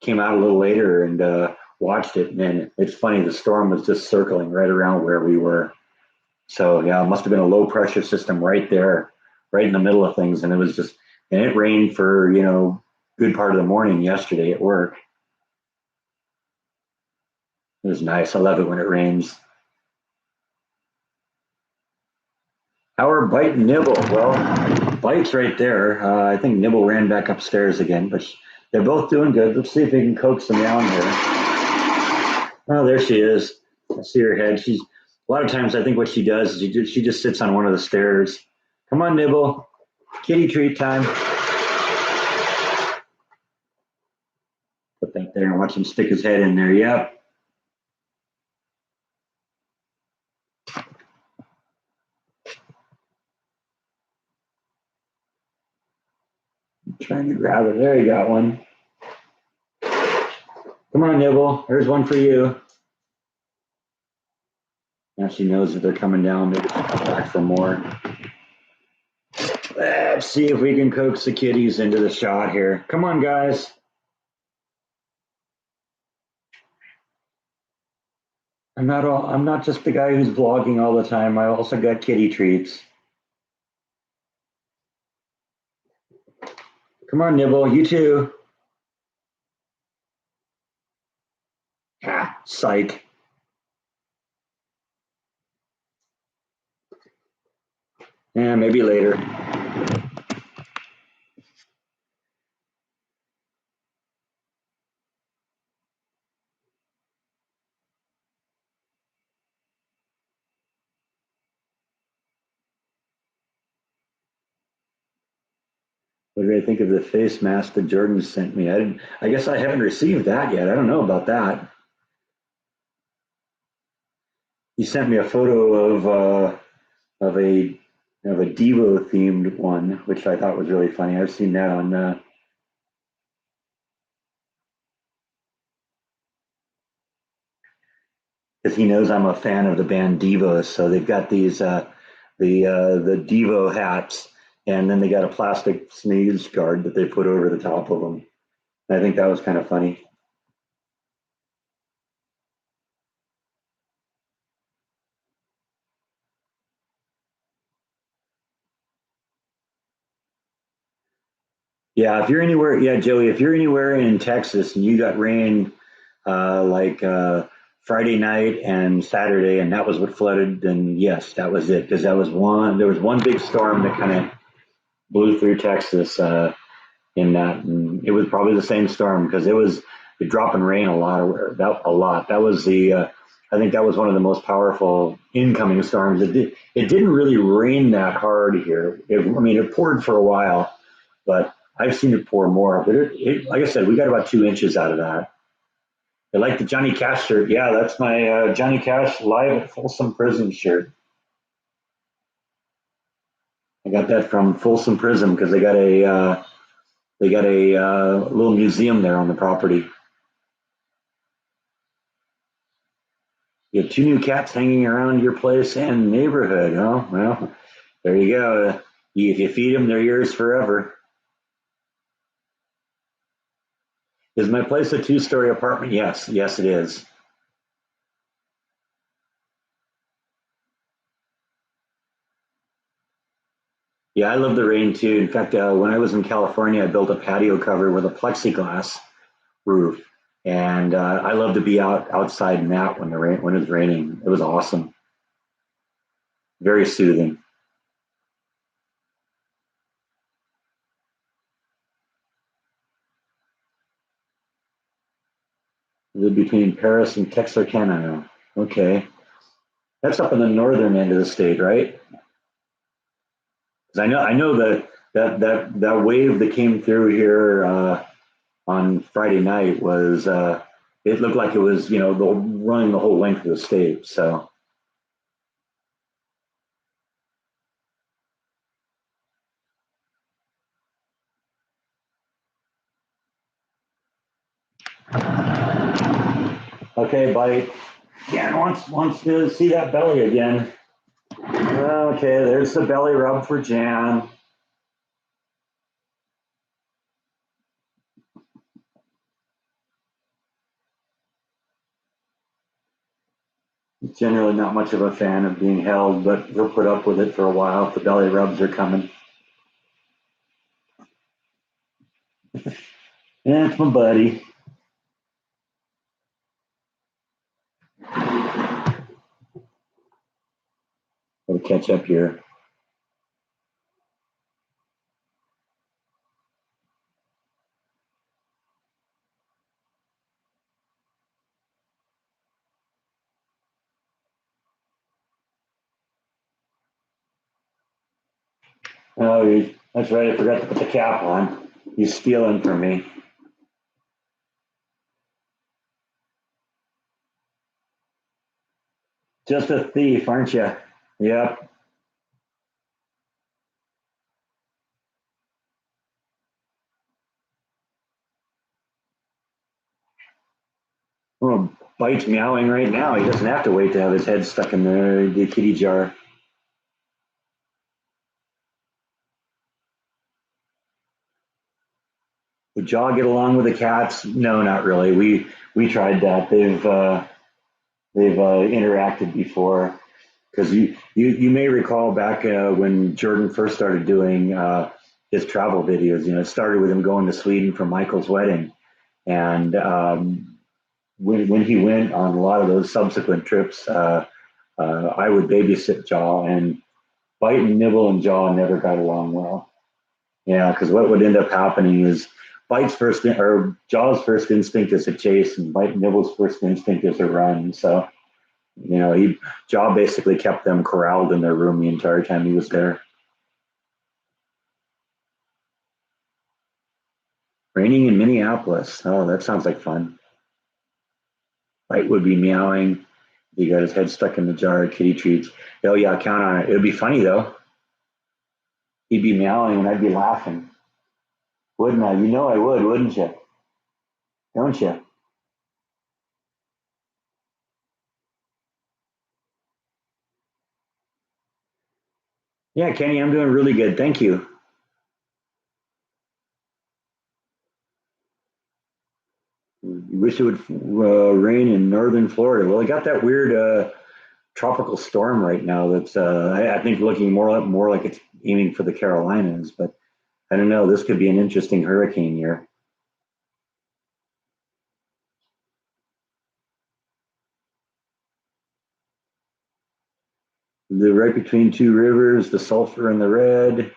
came out a little later and watched it, and it's funny the storm was just circling right around where we were. So yeah, it must have been a low pressure system right there, right in the middle of things, and it rained for good part of the morning yesterday at work. It was nice. I love it when it rains. Our Bite and Nibble. Well, Bite's right there. I think Nibble ran back upstairs again, but they're both doing good. Let's see if we can coax them down here. Oh, there she is. I see her head. A lot of times I think what she does is she just sits on one of the stairs. Come on, Nibble. Kitty treat time. Put that there and watch him stick his head in there. Yep. I'm trying to grab it. There, you got one. Come on, Nibble. There's one for you. Now she knows that they're coming down. Maybe she'll come back for more. Let's see if we can coax the kitties into the shot here. Come on, guys. I'm not just the guy who's vlogging all the time. I also got kitty treats. Come on, Nibble. You too. Ah, psych. Yeah, maybe later. What did I think of the face mask that Jordan sent me? I guess I haven't received that yet. I don't know about that. He sent me a photo of a Devo themed one, which I thought was really funny. I've seen that on because he knows I'm a fan of the band Devo, so they've got these the Devo hats, and then they got a plastic sneeze guard that they put over the top of them. I think that was kind of funny. Yeah, if you're anywhere, yeah, Joey, if you're anywhere in Texas and you got rain like Friday night and Saturday, and that was what flooded, then yes, that was it. Because there was one big storm that kind of blew through Texas in that, and it was probably the same storm because it was dropping rain a lot. A lot. That was I think that was one of the most powerful incoming storms. It didn't really rain that hard here. I mean, it poured for a while, but I've seen it pour more. But like I said, we got about 2 inches out of that. I like the Johnny Cash shirt. Yeah, that's my Johnny Cash live at Folsom Prison shirt. I got that from Folsom Prison because they got a little museum there on the property. You have 2 new cats hanging around your place and neighborhood. Oh, well, there you go. If you feed them, they're yours forever. Is my place a 2-story apartment? Yes, yes, it is. Yeah, I love the rain too. In fact, when I was in California, I built a patio cover with a plexiglass roof, and I love to be outside in that when it's raining. It was awesome, very soothing. Live between Paris and Texarkana. Okay, that's up in the northern end of the state, right? Because I know that wave that came through here on Friday night was it looked like it was running the whole length of the state. So okay, buddy. Jan wants to see that belly again. Okay, there's the belly rub for Jan. Generally not much of a fan of being held, but he'll put up with it for a while if the belly rubs are coming. That's my buddy. Gotta catch up here. Oh, that's right. I forgot to put the cap on. He's stealing from me. Just a thief, aren't you? Yep. Well, Bite's meowing right now. He doesn't have to wait to have his head stuck in the kitty jar. Would Jaw get along with the cats? No, not really. We tried that. They've interacted before because you may recall back when Jordan first started doing his travel videos. It started with him going to Sweden for Michael's wedding, and when he went on a lot of those subsequent trips, I would babysit Jaw, and Bite and Nibble and Jaw never got along well. Yeah, because what would end up happening is or Jaw's first instinct is to chase, and Bite Nibble's first instinct is to run. So he Jaw basically kept them corralled in their room the entire time he was there. Raining in Minneapolis. Oh, that sounds like fun. Bite would be meowing. He got his head stuck in the jar of kitty treats. Oh yeah, count on it. It would be funny though. He'd be meowing and I'd be laughing. Wouldn't I? You know I would, wouldn't you? Don't you? Yeah, Kenny, I'm doing really good. Thank you. You wish it would rain in northern Florida. Well, I got that weird tropical storm right now that's I think looking more like it's aiming for the Carolinas, but I don't know. This could be an interesting hurricane year. The right between two rivers, the sulfur and the red.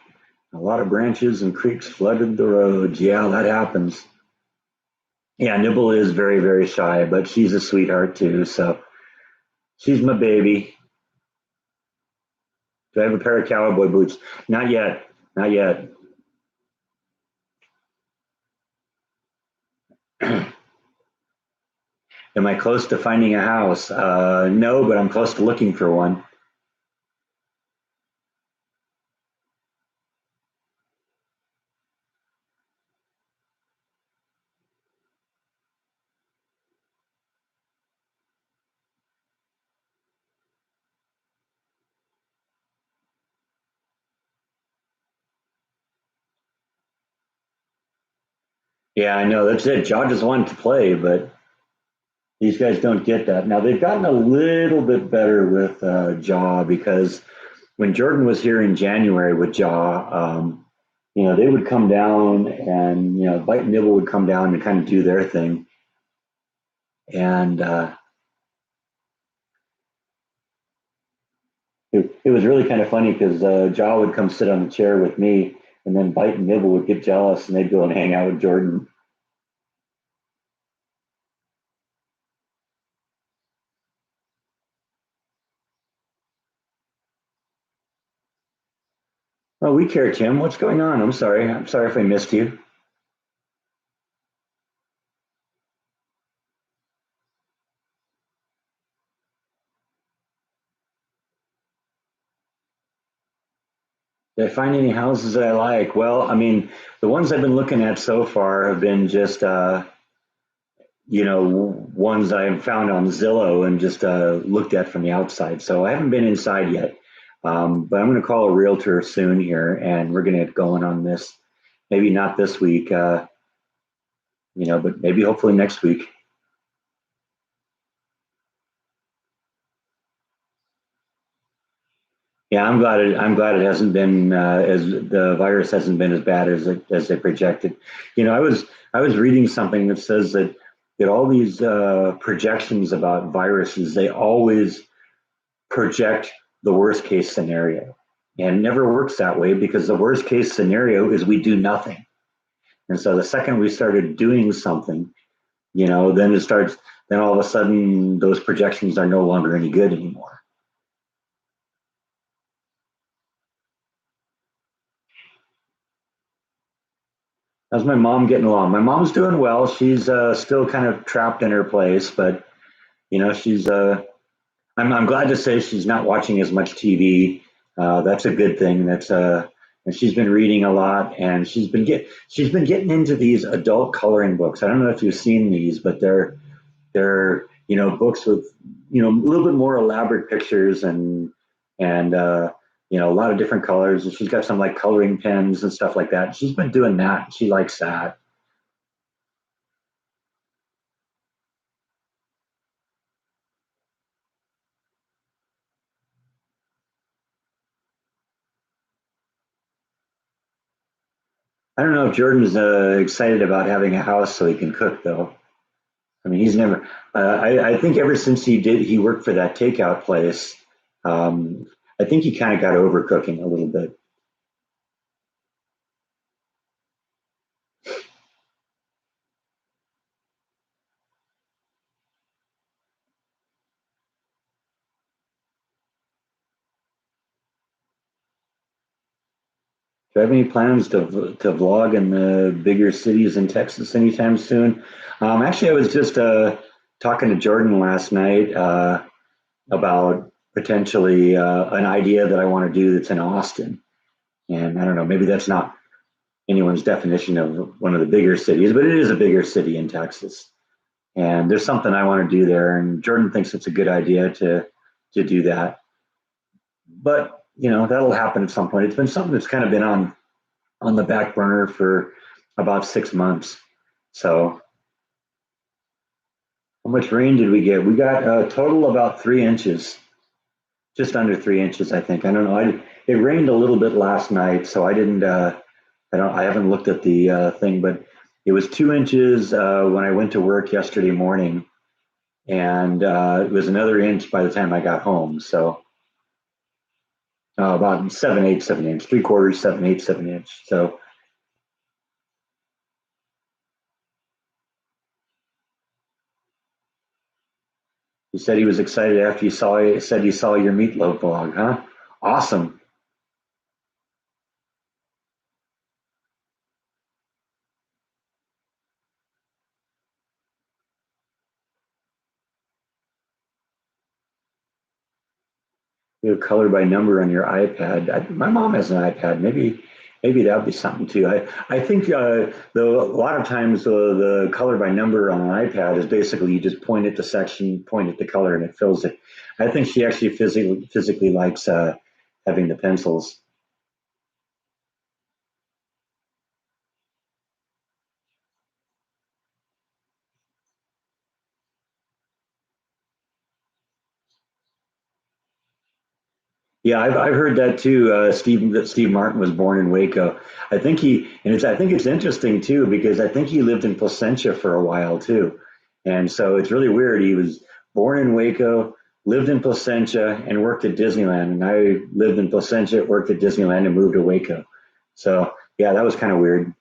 A lot of branches and creeks flooded the roads. Yeah, that happens. Yeah, Nibble is very, very shy, but she's a sweetheart too. So she's my baby. Do I have a pair of cowboy boots? Not yet. Not yet. Am I close to finding a house? No, but I'm close to looking for one. Yeah, I know. That's it. John just wanted to play, but these guys don't get that. Now they've gotten a little bit better with Jaw because when Jordan was here in January with Jaw, they would come down and Bite and Nibble would come down and kind of do their thing, and it was really kind of funny because Jaw would come sit on the chair with me, and then Bite and Nibble would get jealous and they'd go and hang out with Jordan. Oh, we care, Tim. What's going on? I'm sorry. I'm sorry if I missed you. Did I find any houses that I like? Well, I mean, the ones I've been looking at so far have been just, ones I've found on Zillow and just looked at from the outside. So I haven't been inside yet. But I'm going to call a realtor soon here and we're going to get going on this. Maybe not this week, but maybe hopefully next week. Yeah, I'm glad it hasn't been as the virus hasn't been as bad as they projected. I was reading something that says that all these projections about viruses they always project the worst case scenario, and it never works that way because the worst case scenario is we do nothing. And so the second we started doing something, then it starts. Then all of a sudden those projections are no longer any good anymore. How's my mom getting along? My mom's doing well. She's still kind of trapped in her place, but she's. I'm glad to say she's not watching as much TV. That's a good thing. And she's been reading a lot, and she's been getting into these adult coloring books. I don't know if you've seen these, but they're books with a little bit more elaborate pictures and a lot of different colors. And she's got some like coloring pens and stuff like that. She's been doing that. She likes that. I don't know if Jordan's excited about having a house so he can cook though. I mean, he's never. I think ever since he worked for that takeout place. Um, I think he kind of got over cooking a little bit. Do you have any plans to vlog in the bigger cities in Texas anytime soon? Actually, I was just talking to Jordan last night about potentially an idea that I want to do that's in Austin. And I don't know, maybe that's not anyone's definition of one of the bigger cities, but it is a bigger city in Texas. And there's something I want to do there, and Jordan thinks it's a good idea to do that. But that'll happen at some point. It's been something that's kind of been on the back burner for about 6 months. So how much rain did we get? We got a total about 3 inches, just under 3 inches, I think. I don't know. It rained a little bit last night, so I didn't. I haven't looked at the thing, but it was 2 inches when I went to work yesterday morning, and it was another inch by the time I got home. So about 7/8, 7 inch, 3/4, 7/8, 7 inch. So he said he was excited after said he saw your meatloaf vlog, huh? Awesome. You have color by number on your iPad. My mom has an iPad. Maybe that would be something too. I think though a lot of times the color by number on an iPad is basically you just point at the section, point at the color, and it fills it. I think she actually physically likes having the pencils. Yeah, I've heard that too. That Steve Martin was born in Waco. I think it's interesting too because I think he lived in Placentia for a while too, and so it's really weird. He was born in Waco, lived in Placentia, and worked at Disneyland. And I lived in Placentia, worked at Disneyland, and moved to Waco. So yeah, that was kind of weird.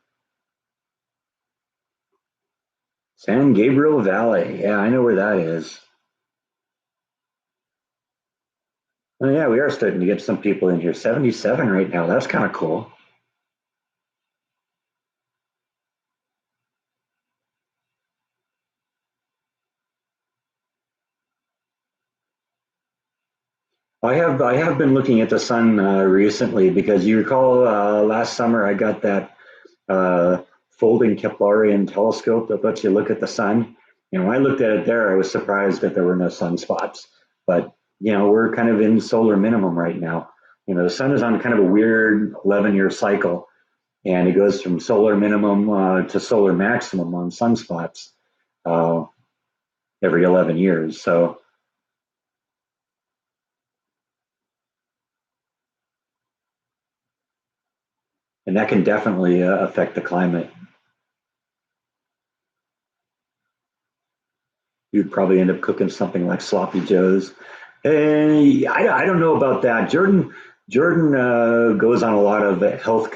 San Gabriel Valley. Yeah, I know where that is. Oh yeah, we are starting to get some people in here. 77 right now. That's kind of cool. I have been looking at the sun recently because you recall last summer I got that uh, folding Keplerian telescope that lets you look at the sun. When I looked at it there, I was surprised that there were no sunspots. But we're kind of in solar minimum right now. The sun is on kind of a weird 11-year cycle, and it goes from solar minimum to solar maximum on sunspots uh, every 11 years. So, and that can definitely affect the climate. You'd probably end up cooking something like sloppy joes. I don't know about that. Jordan goes on a lot of health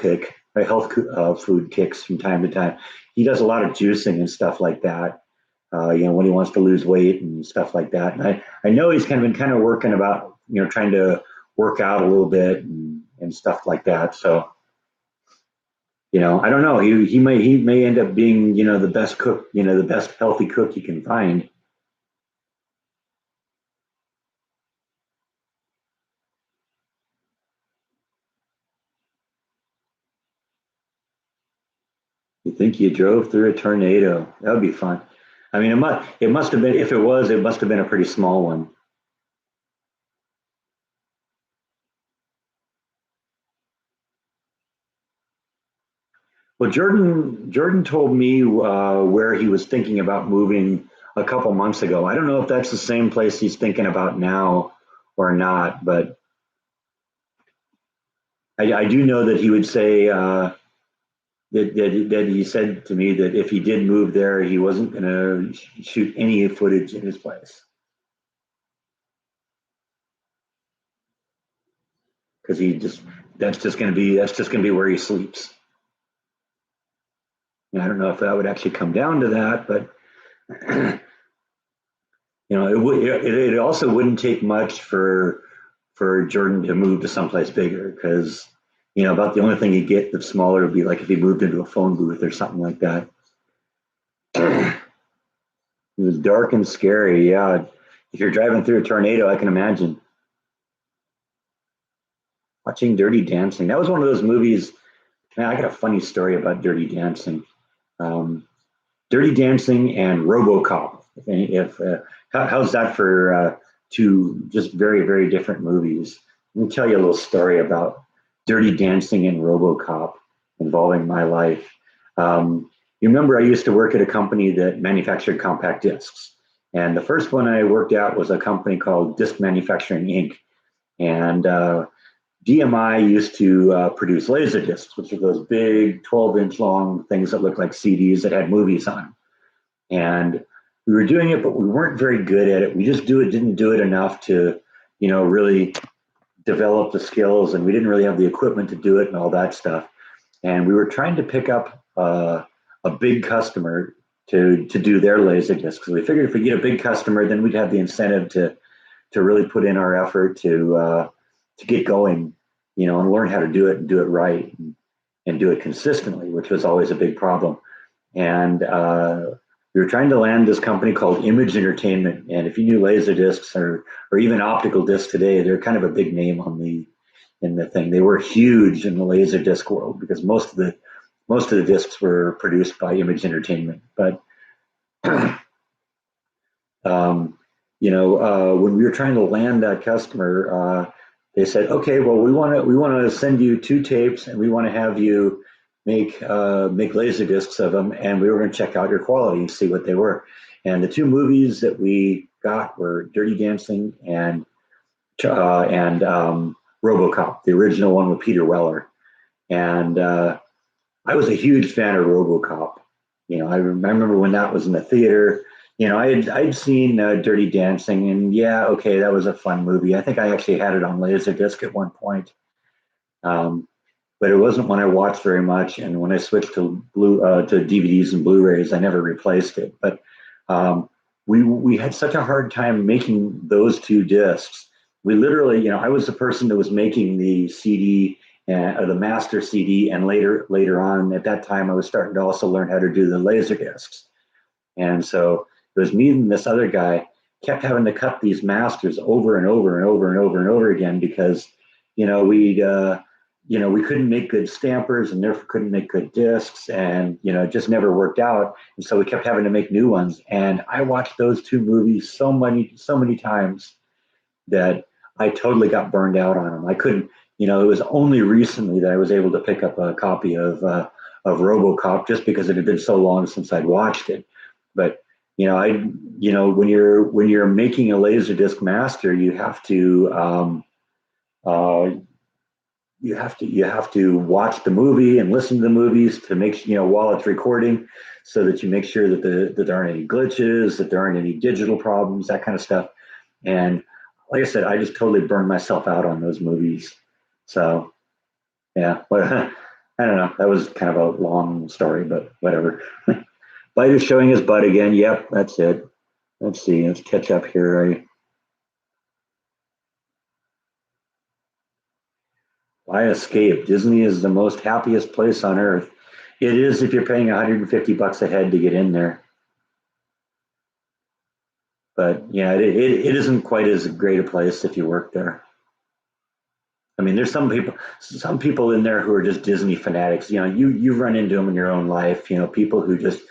food kicks from time to time. He does a lot of juicing and stuff like that. When he wants to lose weight and stuff like that. And I know he's kind of been kind of working about trying to work out a little bit and stuff like that. So I don't know. He may end up being, the best cook, the best healthy cook you can find. You think you drove through a tornado? That would be fun. I mean, it must have been, if it was, it must have been a pretty small one. Well, Jordan told me where he was thinking about moving a couple months ago. I don't know if that's the same place he's thinking about now or not, but I do know that he would say that he said to me that if he did move there, he wasn't going to shoot any footage in his place because he just that's just going to be where he sleeps. And I don't know if that would actually come down to that, but it also wouldn't take much for Jordan to move to someplace bigger because about the only thing he'd get that's smaller would be like if he moved into a phone booth or something like that. It was dark and scary. Yeah, if you're driving through a tornado, I can imagine watching Dirty Dancing. That was one of those movies. Man, I got a funny story about Dirty Dancing. Um, Dirty Dancing and RoboCop. If how's that for two just very very different movies? Let me tell you a little story about Dirty Dancing and RoboCop involving my life. You remember I used to work at a company that manufactured compact discs, and the first one I worked at was a company called Disc Manufacturing Inc. And DMI used to produce laser discs, which are those big 12-inch long things that look like CDs that had movies on. And we were doing it, but we weren't very good at it. We just didn't do it enough to, really develop the skills, and we didn't really have the equipment to do it and all that stuff. And we were trying to pick up a big customer to do their laser discs. So we figured if we get a big customer, then we'd have the incentive to really put in our effort to get going, and learn how to do it and do it right and do it consistently, which was always a big problem. And we were trying to land this company called Image Entertainment. And if you knew laser discs or even optical discs today, they're kind of a big name in the thing. They were huge in the laser disc world because most of the discs were produced by Image Entertainment. But when we were trying to land that customer, they said, "Okay, well, we want to send you two tapes, and we want to have you make laser discs of them, and we were going to check out your quality and see what they were." And the two movies that we got were Dirty Dancing and RoboCop, the original one with Peter Weller. And I was a huge fan of RoboCop. I remember when that was in the theater. I'd seen Dirty Dancing, and yeah, okay, that was a fun movie. I think I actually had it on Laserdisc at one point, um, but it wasn't one I watched very much. And when I switched to DVDs and Blu-rays, I never replaced it. But um, we had such a hard time making those two discs. We literally, I was the person that was making the CD or the master CD, and later on at that time, I was starting to also learn how to do the laser discs. And so it was me and this other guy kept having to cut these masters over and over and over and over and over again because, we couldn't make good stampers and therefore couldn't make good discs, and it just never worked out. And so we kept having to make new ones. And I watched those two movies so many times that I totally got burned out on them. I couldn't, it was only recently that I was able to pick up a copy of RoboCop just because it had been so long since I'd watched it. But when you're making a Laserdisc master, uh, you have to watch the movie and listen to the movies to make while it's recording, so that you make sure that there aren't any glitches, that there aren't any digital problems, that kind of stuff. And like I said, I just totally burned myself out on those movies. So yeah, but I don't know. That was kind of a long story, but whatever. Bite is showing his butt again. Yep, that's it. Let's see. Let's catch up here. I escaped. Disney is the most happiest place on earth. It is if you're paying $150 a head to get in there. But yeah, it isn't quite as great a place if you work there. I mean, there's some people in there who are just Disney fanatics. You know, you run into them in your own life. You know, people who just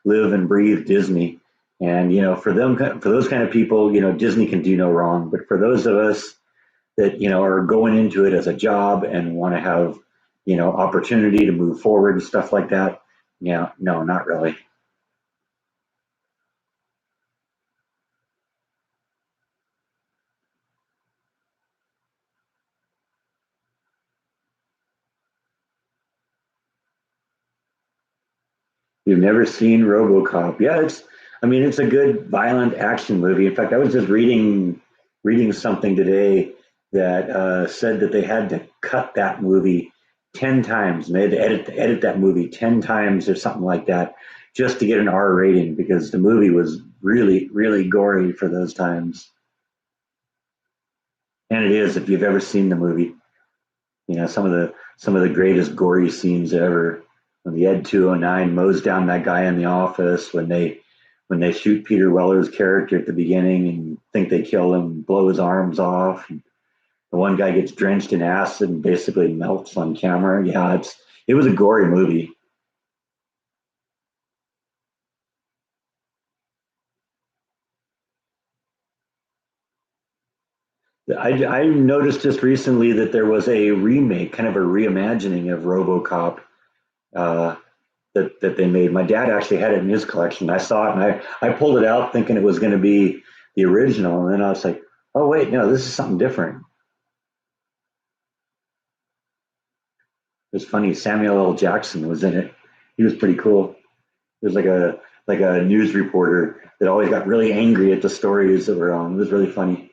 live and breathe Disney. And you know, for those kind of people, you know, Disney can do no wrong. But for those of us that you know are going into it as a job and want to have you know opportunity to move forward and stuff like that, yeah, no, not really. You've never seen RoboCop? Yeah, I mean, it's a good violent action movie. In fact, I was just reading something today that said that they had to cut that movie 10 times, and they had to edit that movie 10 times or something like that, just to get an R rating because the movie was really gory for those times. And it is, if you've ever seen the movie, you know some of the greatest gory scenes ever. When the Ed 209 mows down that guy in the office, when they shoot Peter Weller's character at the beginning and think they kill him, blow his arms off. And the one guy gets drenched in acid and basically melts on camera. Yeah, it was a gory movie. I noticed just recently that there was a remake, kind of a reimagining of RoboCop uh, that they made. My dad actually had it in his collection. I saw it and I pulled it out thinking it was going to be the original, and then I was like, oh wait, no, this is something different. It was funny. Samuel L. Jackson was in it. He was pretty cool. He was like a news reporter that always got really angry at the stories that were on. It was really funny.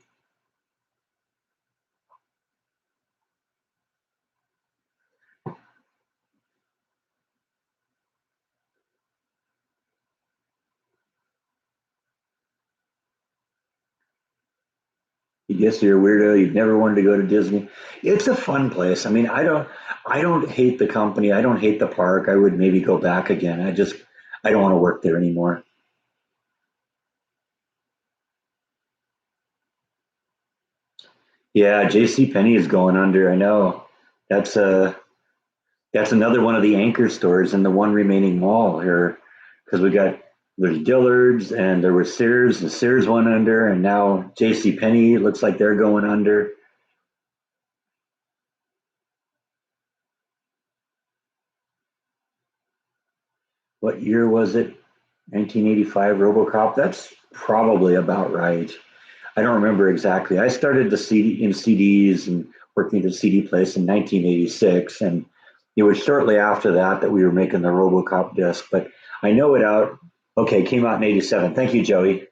You guess you're a weirdo. You've never wanted to go to Disney. It's a fun place. I mean, I don't hate the company. I don't hate the park. I would maybe go back again. I don't want to work there anymore. Yeah, J.C. Penney is going under. I know. That's that's another one of the anchor stores in the one remaining mall here, because we got there's Dillard's and there was Sears, and Sears went under, and now J.C. Penney looks like they're going under. What year was it? 1985 RoboCop. That's probably about right. I don't remember exactly. I started the CD in CDs and working at a CD place in 1986, and it was shortly after that that we were making the RoboCop disc. But I know it out. Okay, came out in '87. Thank you, Joey.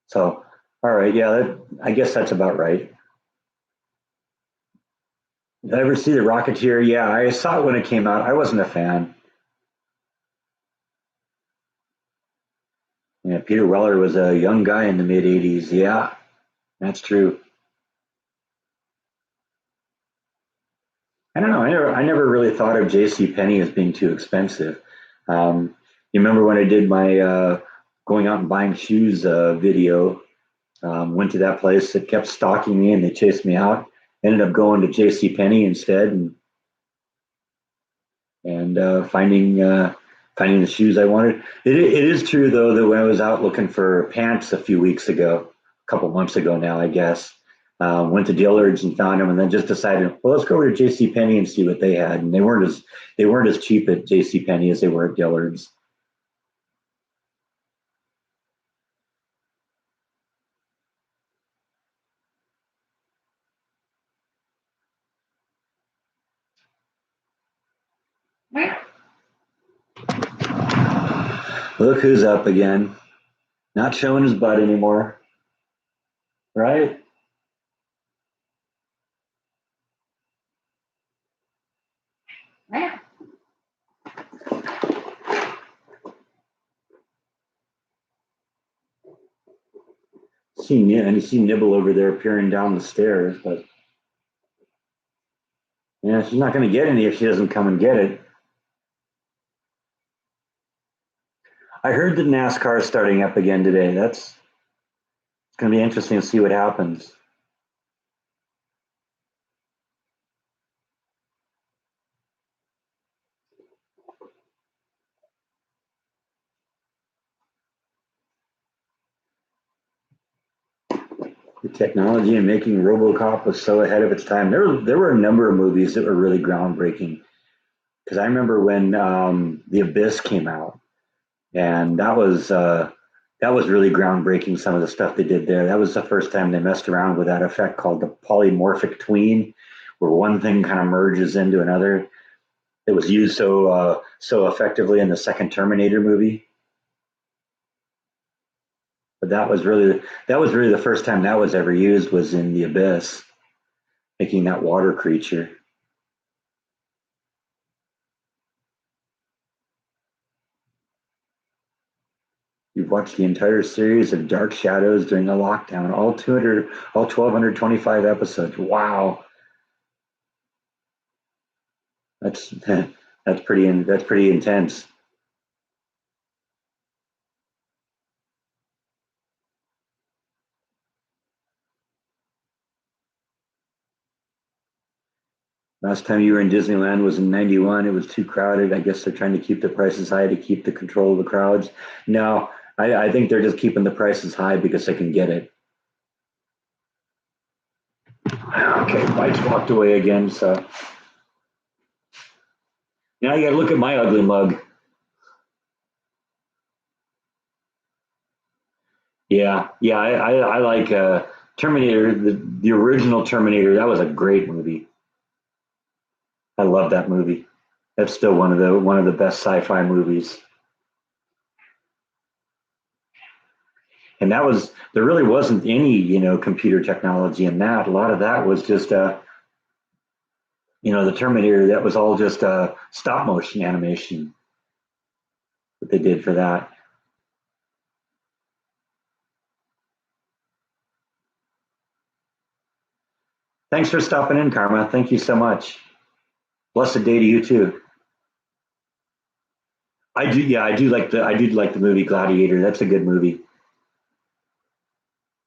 So, all right, yeah, I guess that's about right. Did I ever see the Rocketeer? Yeah, I saw it when it came out. I wasn't a fan. Yeah, Peter Weller was a young guy in the mid '80s. Yeah, that's true. I don't know. I never really thought of J.C. Penney as being too expensive. You remember when I did my going out and buying shoes video? Went to that place that kept stalking me and they chased me out. Ended up going to J.C. Penney instead and finding the shoes I wanted. It is true though that when I was out looking for pants a few weeks ago, a couple months ago now, I guess, went to Dillard's and found them, and then just decided, well, let's go over to J.C. Penney and see what they had. And they weren't as cheap at J.C. Penney as they were at Dillard's. Look who's up again, not showing his butt anymore, right? And you see Nibble over there peering down the stairs, but yeah, she's not going to get any if she doesn't come and get it. I heard that NASCAR is starting up again today. That's going to be interesting to see what happens. The technology in making RoboCop was so ahead of its time. There were a number of movies that were really groundbreaking. Because I remember when The Abyss came out, and that was really groundbreaking. Some of the stuff they did there. That was the first time they messed around with that effect called the polymorphic tween, where one thing kind of merges into another. It was used so effectively in the second Terminator movie. But that was really the first time that was ever used was in The Abyss, making that water creature. You've watched the entire series of Dark Shadows during the lockdown, all 1,225 episodes. Wow, that's that's pretty intense. Last time you were in Disneyland was in '91. It was too crowded. I guess they're trying to keep the prices high to keep the control of the crowds. No, I think they're just keeping the prices high because they can get it. Okay, Mike's walked away again. So now you got to look at my ugly mug. Yeah, I like Terminator, the original Terminator. That was a great movie. I love that movie. That's still one of the best sci-fi movies. And that was there really wasn't any computer technology in that. A lot of that was just the Terminator. That was all just stop motion animation that they did for that. Thanks for stopping in, Karma. Thank you so much. Blessed day to you too. I do, yeah, I do like the movie Gladiator. That's a good movie.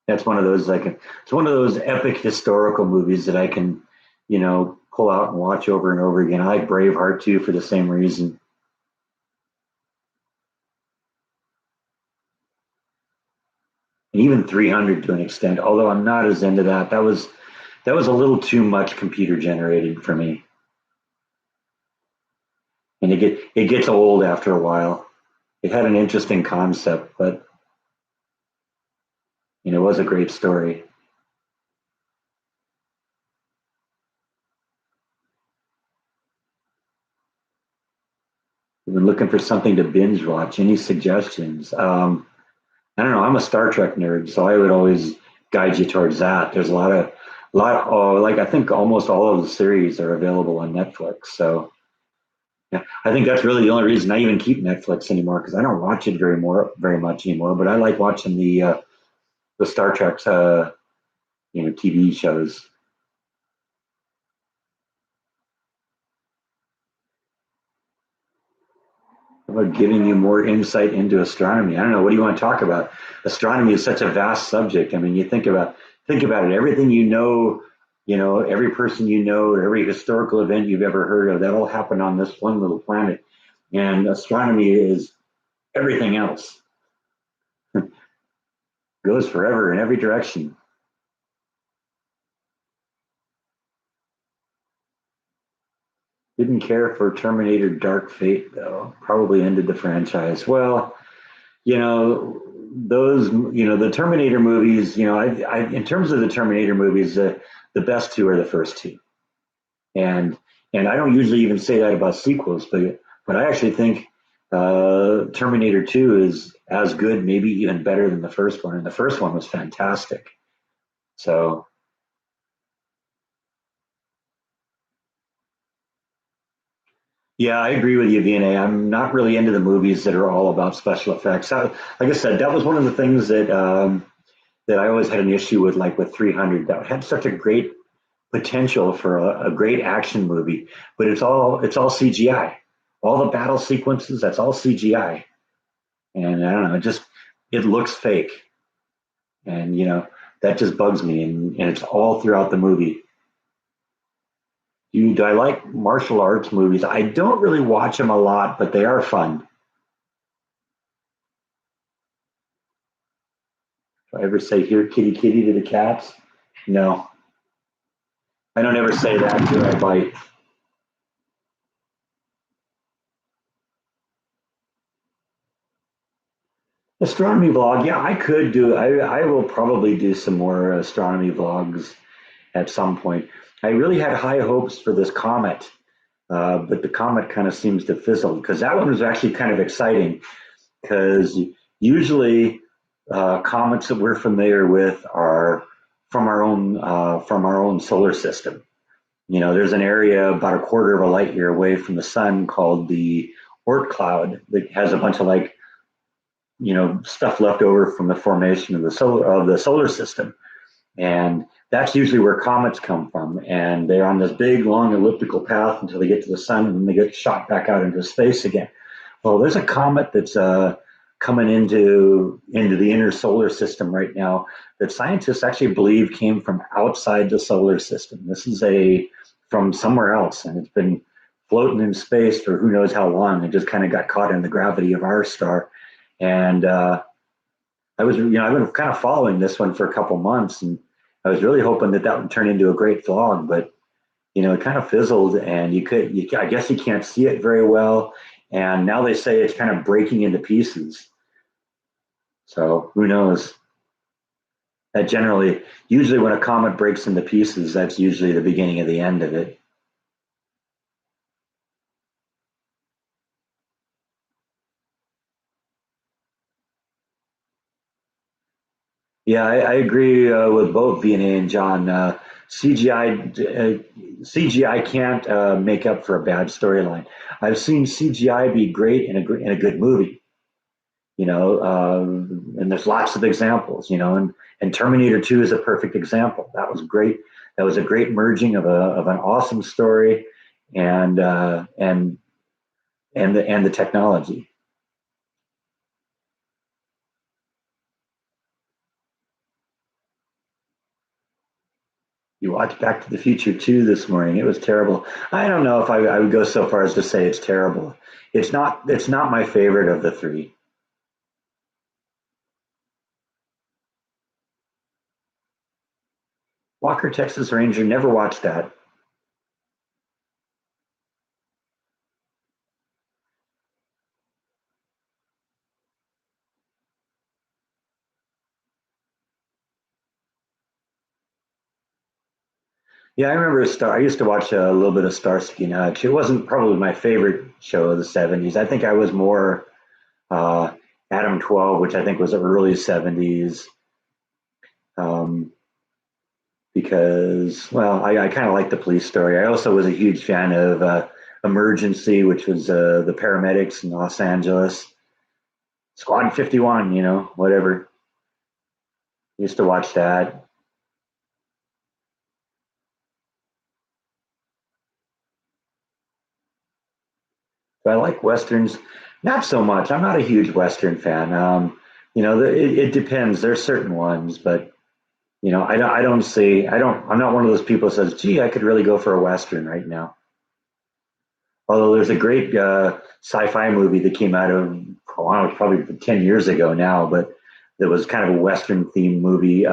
That's one of those it's one of those epic historical movies that I can, pull out and watch over and over again. I like Braveheart too for the same reason. And even 300 to an extent, although I'm not as into that. That was a little too much computer generated for me. And it gets old after a while. It had an interesting concept, but it was a great story. We've been looking for something to binge watch. Any suggestions? I don't know. I'm a Star Trek nerd, so I would always guide you towards that. There's like I think almost all of the series are available on Netflix. So yeah, I think that's really the only reason I even keep Netflix anymore because I don't watch it very much anymore. But I like watching the Star Trek TV shows. About giving you more insight into astronomy. I don't know. What do you want to talk about? Astronomy is such a vast subject. I mean, you think about it. Everything every person every historical event you've ever heard of, that all happened on this one little planet. And astronomy is everything else. Goes forever in every direction. Didn't care for Terminator Dark Fate though. Probably ended the franchise. Well, those the Terminator movies, in terms of the Terminator movies, the best two are the first two. And I don't usually even say that about sequels, but I actually think Terminator 2 is as good, maybe even better than the first one. And the first one was fantastic. So yeah, I agree with you, VNA. I'm not really into the movies that are all about special effects. Like I said, that was one of the things that I always had an issue with, like with 300. That had such a great potential for a great action movie, but it's all CGI. All the battle sequences, that's all CGI. And I don't know, it looks fake, and that just bugs me, and it's all throughout the movie. Do I like martial arts movies? I don't really watch them a lot, but they are fun. Do I ever say "here, kitty, kitty" to the cats? No, I don't ever say that to I bite. Astronomy vlog, yeah, I could do. I will probably do some more astronomy vlogs at some point. I really had high hopes for this comet, but the comet kind of seems to fizzle because that one was actually kind of exciting because usually comets that we're familiar with are from our own solar system. There's an area about a quarter of a light year away from the sun called the Oort cloud that has a bunch of like stuff left over from the formation of the solar system, and that's usually where comets come from. And they're on this big, long elliptical path until they get to the sun, and then they get shot back out into space again. Well, there's a comet that's coming into the inner solar system right now that scientists actually believe came from outside the solar system. This is a from somewhere else, and it's been floating in space for who knows how long. It just kind of got caught in the gravity of our star, and I've been kind of following this one for a couple months, and I was really hoping that that would turn into a great vlog, but it kind of fizzled, and I guess you can't see it very well, and now they say it's kind of breaking into pieces. So who knows? That usually when a comet breaks into pieces, that's usually the beginning of the end of it. Yeah, I agree with both Vina and John. CGI can't make up for a bad storyline. I've seen CGI be great in a good movie, and there's lots of examples, and Terminator 2 is a perfect example. That was great. That was a great merging of an awesome story and the technology. You watched Back to the Future 2 this morning. It was terrible. I don't know if I would go so far as to say it's terrible. It's not my favorite of the three. Walker Texas Ranger, never watched that. Yeah, I remember Star. I used to watch a little bit of Starsky and Hutch. It wasn't probably my favorite show of the '70s. I think I was more uh, Adam 12, which I think was early '70s, um, because well, I kind of like the police story. I also was a huge fan of Emergency, which was the paramedics in Los Angeles. Squad 51, whatever. Used to watch that. But I like westerns, not so much. I'm not a huge western fan. It depends. There's certain ones, but I'm not one of those people that says, "Gee, I could really go for a western right now." Although there's a great sci-fi movie that came out of, oh, I don't know, probably 10 years ago now, but that was kind of a western themed movie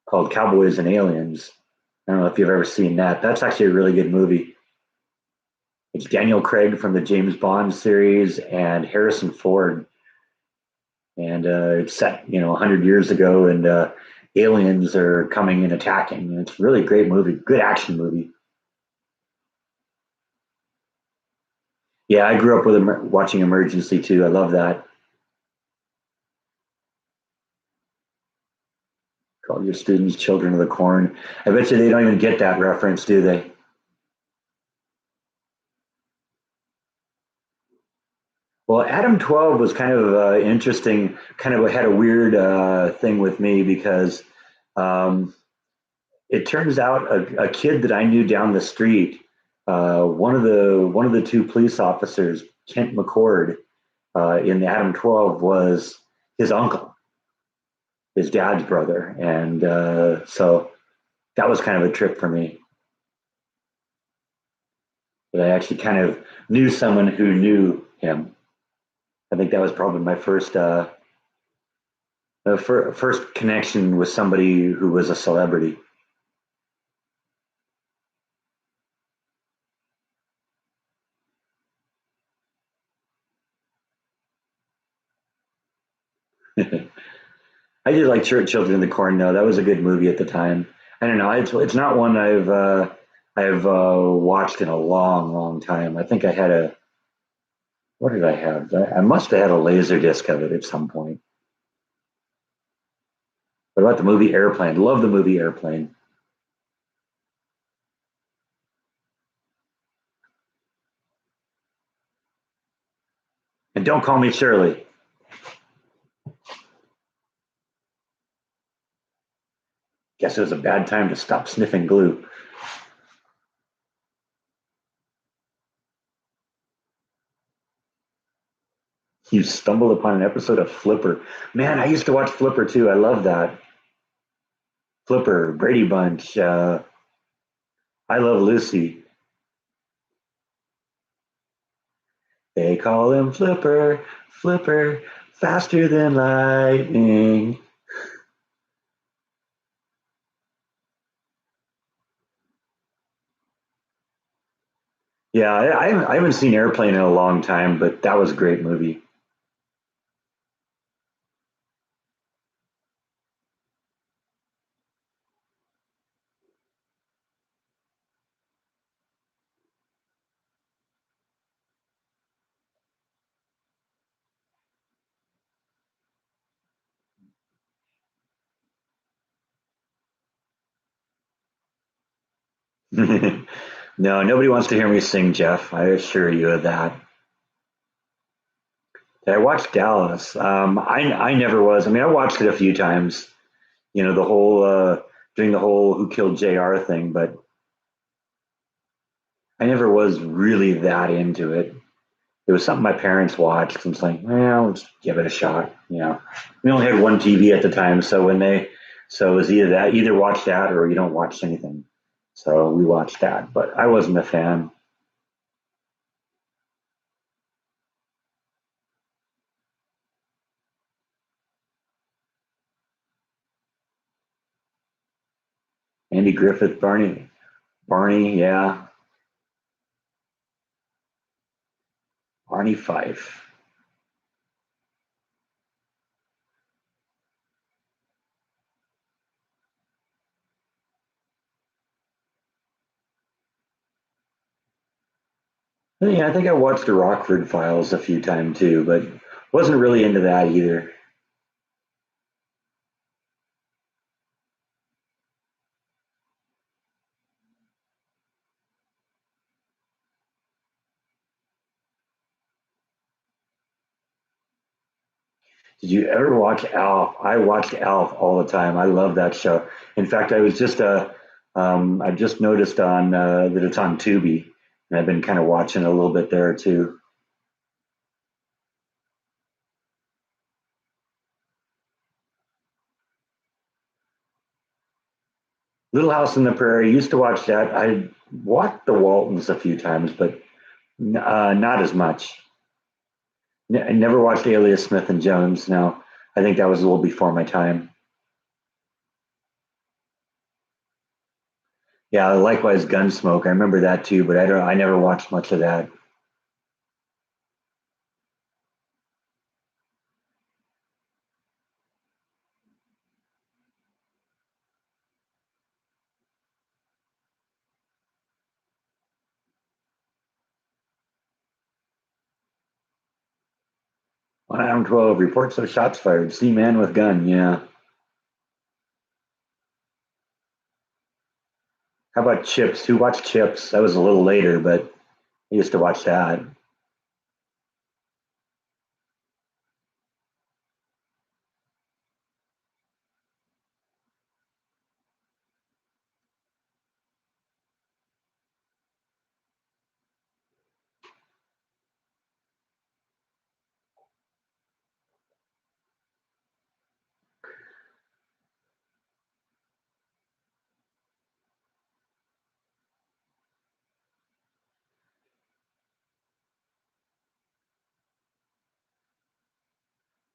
called Cowboys and Aliens. I don't know if you've ever seen that. That's actually a really good movie. It's Daniel Craig from the James Bond series and Harrison Ford, and it's set 100 years ago, and aliens are coming and attacking. And it's really a great movie, good action movie. Yeah, I grew up with watching Emergency too. I love that. Call your students children of the corn. I bet you they don't even get that reference, do they? Well, Adam 12 was kind of interesting, kind of had a weird thing with me because um, it turns out a kid that I knew down the street, one of the two police officers, Kent McCord, in the Adam 12 was his uncle, his dad's brother. And so that was kind of a trip for me. But I actually kind of knew someone who knew him. I think that was probably my first connection with somebody who was a celebrity. I did like Children of the Corn though. That was a good movie at the time. I don't know. It's not one I've watched in a long, long time. I think I had a what did I have? I must have had a laser disc of it at some point. What about the movie Airplane? Love the movie Airplane. And Don't Call Me Shirley. Guess it was a bad time to stop sniffing glue. You stumbled upon an episode of Flipper. Man, I used to watch Flipper too. I love that. Flipper, Brady Bunch, I Love Lucy. They call him Flipper, Flipper, faster than lightning. Yeah, I haven't seen Airplane in a long time, but that was a great movie. No, nobody wants to hear me sing, Jeff. I assure you of that. I watched Dallas. I never was. I mean, I watched it a few times. You know, the whole doing the whole Who Killed Jr. thing, but I never was really that into it. It was something my parents watched, and it's like, well, let's give it a shot. You know, we only had one TV at the time, so so it was either watch that or you don't watch anything. So we watched that, but I wasn't a fan. Andy Griffith, Barney, yeah, Barney Fife. Yeah, I think I watched the Rockford Files a few times too, but wasn't really into that either. Did you ever watch Alf? I watched Alf all the time. I love that show. In fact, I just noticed on that it's on Tubi, and I've been kind of watching a little bit there too. Little House on the Prairie. Used to watch that. I watched The Waltons a few times, but not as much. I never watched Alias Smith and Jones. No, I think that was a little before my time. Yeah, likewise, Gunsmoke. I remember that too, but I don't. I never watched much of that. 112 reports of shots fired. See man with gun. Yeah. How about Chips? Who watched Chips? That was a little later, but I used to watch that.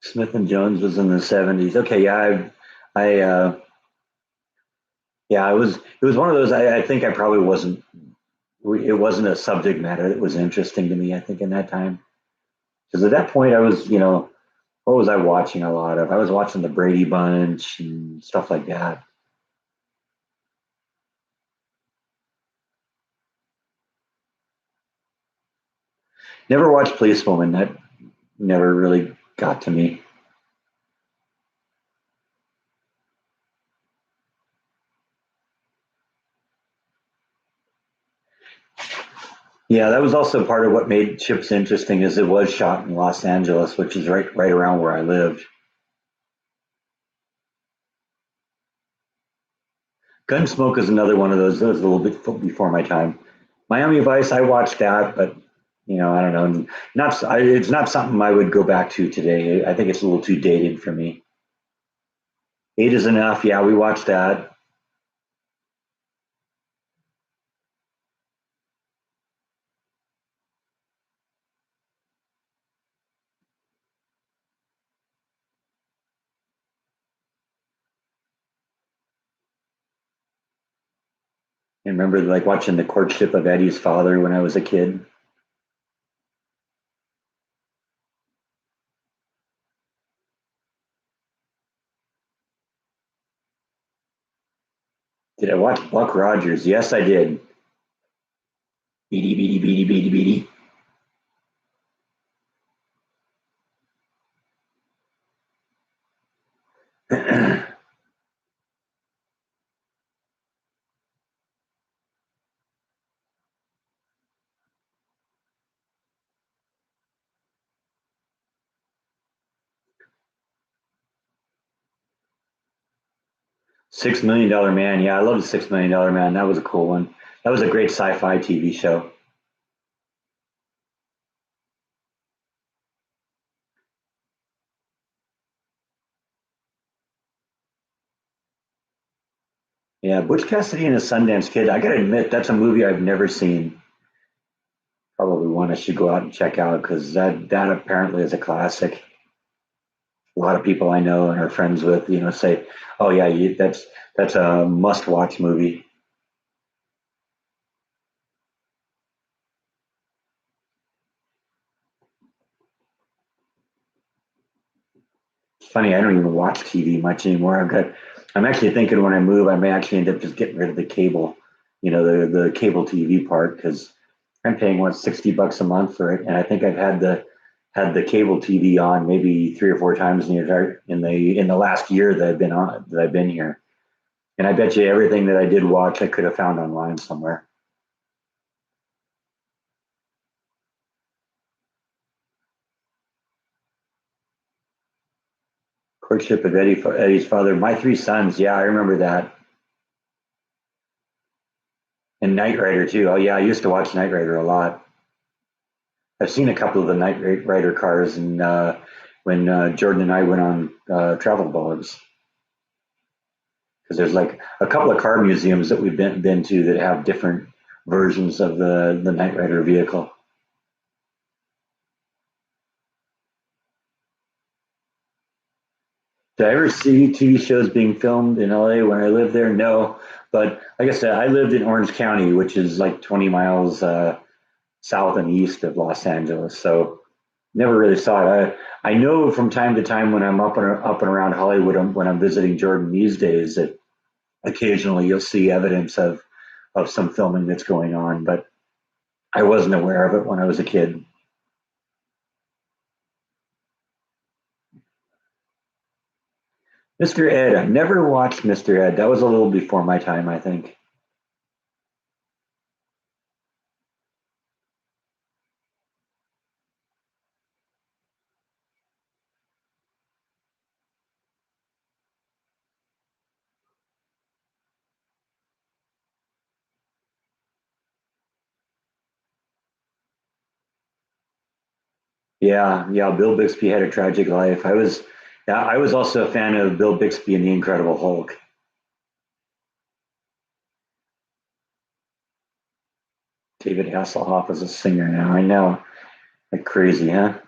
Smith and Jones was in the 70s. Okay, yeah, yeah, it was one of those. I think I probably wasn't. It wasn't a subject matter that was interesting to me. I think in that time, because at that point I was, what was I watching a lot of? I was watching the Brady Bunch and stuff like that. Never watched Policewoman. That never really got to me. Yeah, that was also part of what made Chips interesting, is it was shot in Los Angeles, which is right around where I lived. Gunsmoke is another one of those. That was a little bit before my time. Miami Vice, I watched that, but I don't know. It's not something I would go back to today. I think it's a little too dated for me. Eight is enough. Yeah, we watched that. I remember like watching the courtship of Eddie's father when I was a kid. Did I watch Buck Rogers? Yes, I did. Beady, beady, beady, beady, beady. $6 Million Man. Yeah, I love the $6 Million Man. That was a cool one. That was a great sci-fi TV show. Yeah, Butch Cassidy and the Sundance Kid. I gotta admit, that's a movie I've never seen. Probably one I should go out and check out because that apparently is a classic. A lot of people I know and are friends with, say, "Oh yeah, that's a must-watch movie." It's funny, I don't even watch TV much anymore. I'm actually thinking when I move, I may actually end up just getting rid of the cable, the cable TV part, because I'm paying what, $60 a month for it, and I think I've had the cable TV on maybe three or four times in the last year that I've been here. And I bet you everything that I did watch, I could have found online somewhere. Courtship of Eddie's father, My Three Sons. Yeah, I remember that. And Knight Rider too. Oh yeah, I used to watch Knight Rider a lot. I've seen a couple of the Knight Rider cars, and when Jordan and I went on travel blogs, because there's like a couple of car museums that we've been to that have different versions of the Knight Rider vehicle. Did I ever see TV shows being filmed in LA when I lived there? No, but like I said, I lived in Orange County, which is like 20 miles south and east of Los Angeles. So never really saw it. I know from time to time when I'm up and around Hollywood, when I'm visiting Jordan these days, that occasionally you'll see evidence of some filming that's going on, but I wasn't aware of it when I was a kid. Mr. Ed, I never watched Mr. Ed. That was a little before my time, I think. Yeah, yeah. Bill Bixby had a tragic life. Yeah, I was also a fan of Bill Bixby and the Incredible Hulk. David Hasselhoff is a singer now. I know, like crazy, huh?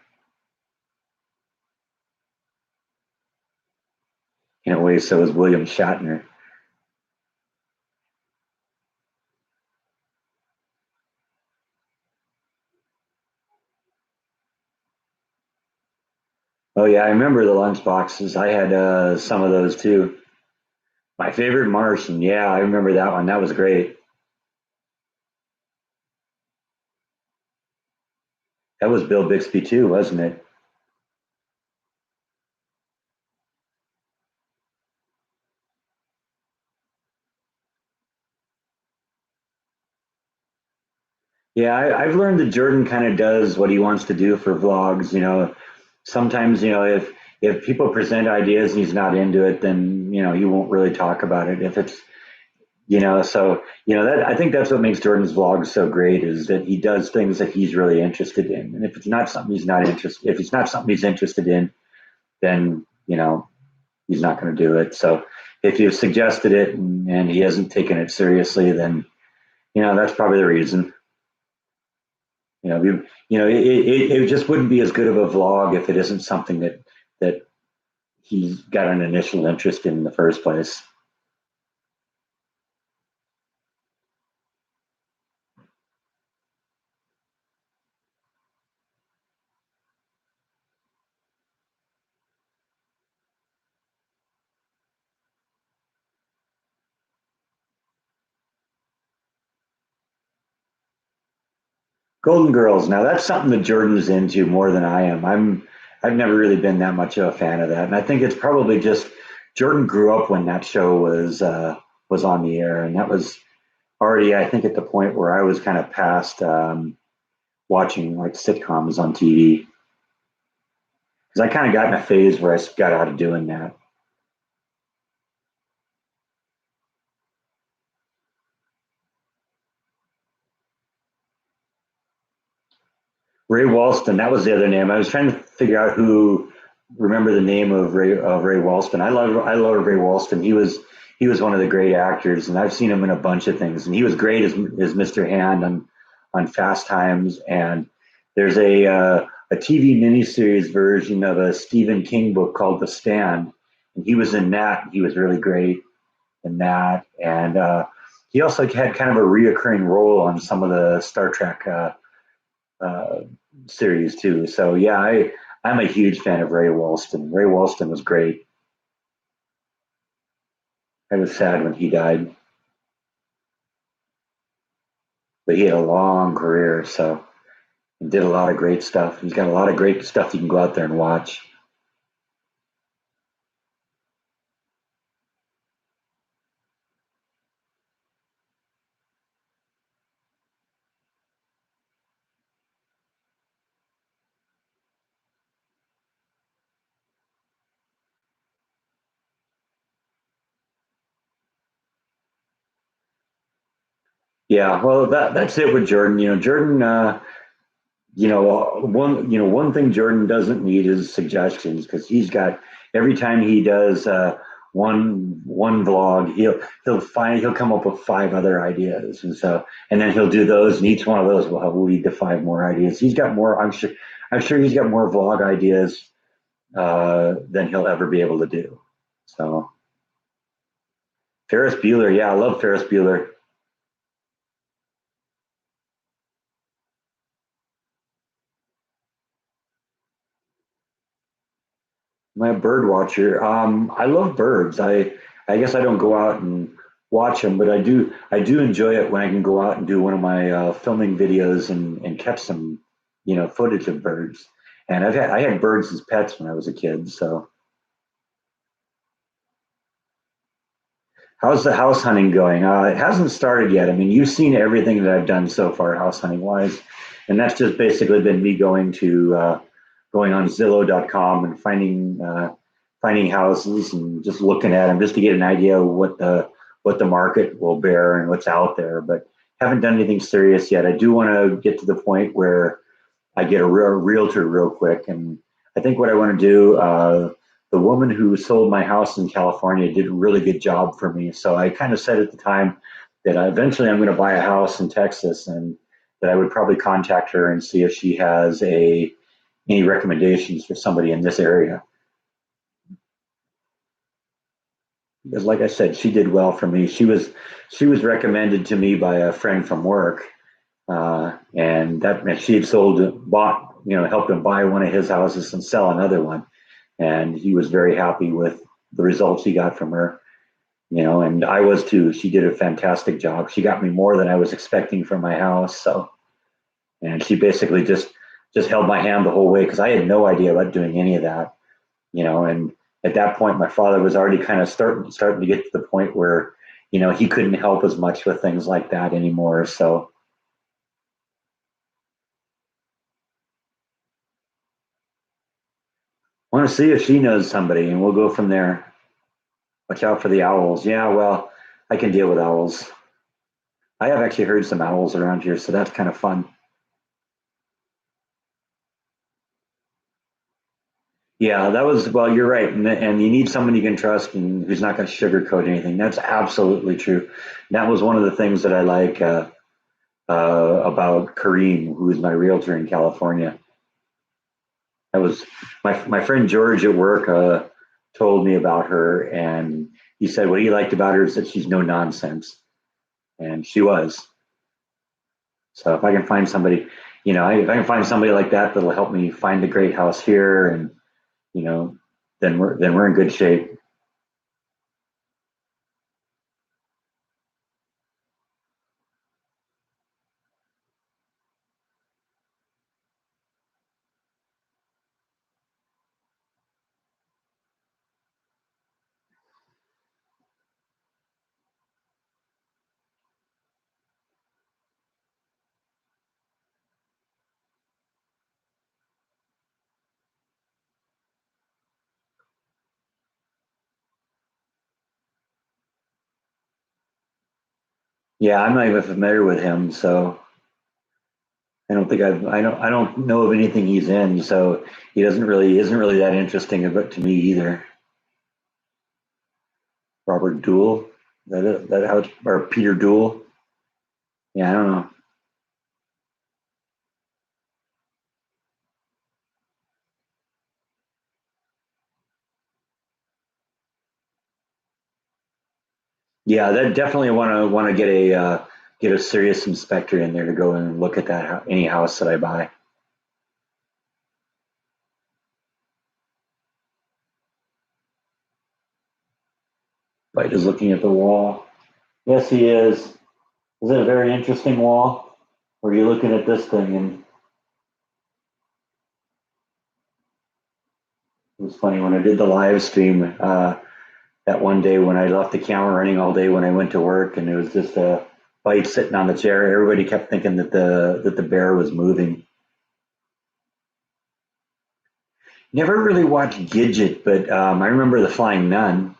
So was William Shatner. Oh yeah, I remember the lunch boxes. I had some of those too. My favorite Martian. Yeah, I remember that one. That was great. That was Bill Bixby too, wasn't it? Yeah, I've learned that Jordan kind of does what he wants to do for vlogs. Sometimes if people present ideas and he's not into it, then he won't really talk about it. If it's so that I think that's what makes Jordan's vlogs so great is that he does things that he's really interested in, and if it's not something he's not interested, if it's not something he's interested in, then he's not going to do it. So if you've suggested it and he hasn't taken it seriously, then that's probably the reason. It just wouldn't be as good of a vlog if it isn't something that he's got an initial interest in the first place. Golden Girls. Now that's something that Jordan's into more than I am. I've never really been that much of a fan of that, and I think it's probably just Jordan grew up when that show was on the air, and that was already I think at the point where I was kind of past watching like sitcoms on TV because I kind of got in a phase where I got out of doing that. Ray Walston, that was the other name. I was trying to figure out who remember the name of Ray Walston. I love Ray Walston. He was one of the great actors, and I've seen him in a bunch of things. And he was great as Mr. Hand on Fast Times. And there's a TV miniseries version of a Stephen King book called The Stand, and he was in that. He was really great in that, and he also had kind of a reoccurring role on some of the Star Trek uh, series too. So yeah, I'm a huge fan of Ray Walston. Ray Walston was great. I was sad when he died, but he had a long career, so he did a lot of great stuff. He's got a lot of great stuff you can go out there and watch. Yeah, well, that's it with Jordan. Jordan. One thing Jordan doesn't need is suggestions because he's got every time he does one vlog, he'll come up with five other ideas, and then he'll do those, and each one of those will lead to five more ideas. He's got more. I'm sure he's got more vlog ideas than he'll ever be able to do. So Ferris Bueller, yeah, I love Ferris Bueller. I'm a bird watcher. I love birds. I guess I don't go out and watch them, but I do enjoy it when I can go out and do one of my filming videos and catch some footage of birds. And I had birds as pets when I was a kid. So how's the house hunting going? It hasn't started yet. I mean, you've seen everything that I've done so far house hunting wise, and that's just basically been me going on Zillow.com and finding houses and just looking at them just to get an idea of what the market will bear and what's out there. But haven't done anything serious yet. I do want to get to the point where I get a real realtor real quick, and I think what I want to do. The woman who sold my house in California did a really good job for me. So I kind of said at the time that eventually I'm going to buy a house in Texas, and that I would probably contact her and see if she has any recommendations for somebody in this area. Because like I said, she did well for me. She was recommended to me by a friend from work, and that meant she had bought, helped him buy one of his houses and sell another one, and he was very happy with the results he got from her. And I was too. She did a fantastic job. She got me more than I was expecting for my house. So, and she basically just held my hand the whole way because I had no idea about doing any of that. And at that point, my father was already kind of starting to get to the point where, he couldn't help as much with things like that anymore. So, I want to see if she knows somebody, and we'll go from there. Watch out for the owls. Yeah, well, I can deal with owls. I have actually heard some owls around here, so that's kind of fun. Yeah, that was, well, you're right. And you need someone you can trust and who's not going to sugarcoat anything. That's absolutely true. That was one of the things that I like about Kareem, who is my realtor in California. That was my friend George at work told me about her, and he said what he liked about her is that she's no nonsense, and she was. So if I can find somebody, if I can find somebody like that that'll help me find a great house here, and you know, then we're in good shape. Yeah, I'm not even familiar with him, so I don't know of anything he's in, so he doesn't really isn't really that interesting about to me either. Robert Dool, that how it's, or Peter Dool? Yeah, I don't know. Yeah, that definitely want to get a serious inspector in there to go and look at that any house that I buy. By just looking at the wall. Yes, he is. Is it a very interesting wall? Or are you looking at this thing and it was funny when I did the live stream that one day when I left the camera running all day when I went to work and it was just a bite sitting on the chair. Everybody kept thinking that the bear was moving. Never really watched Gidget, but I remember the Flying Nun.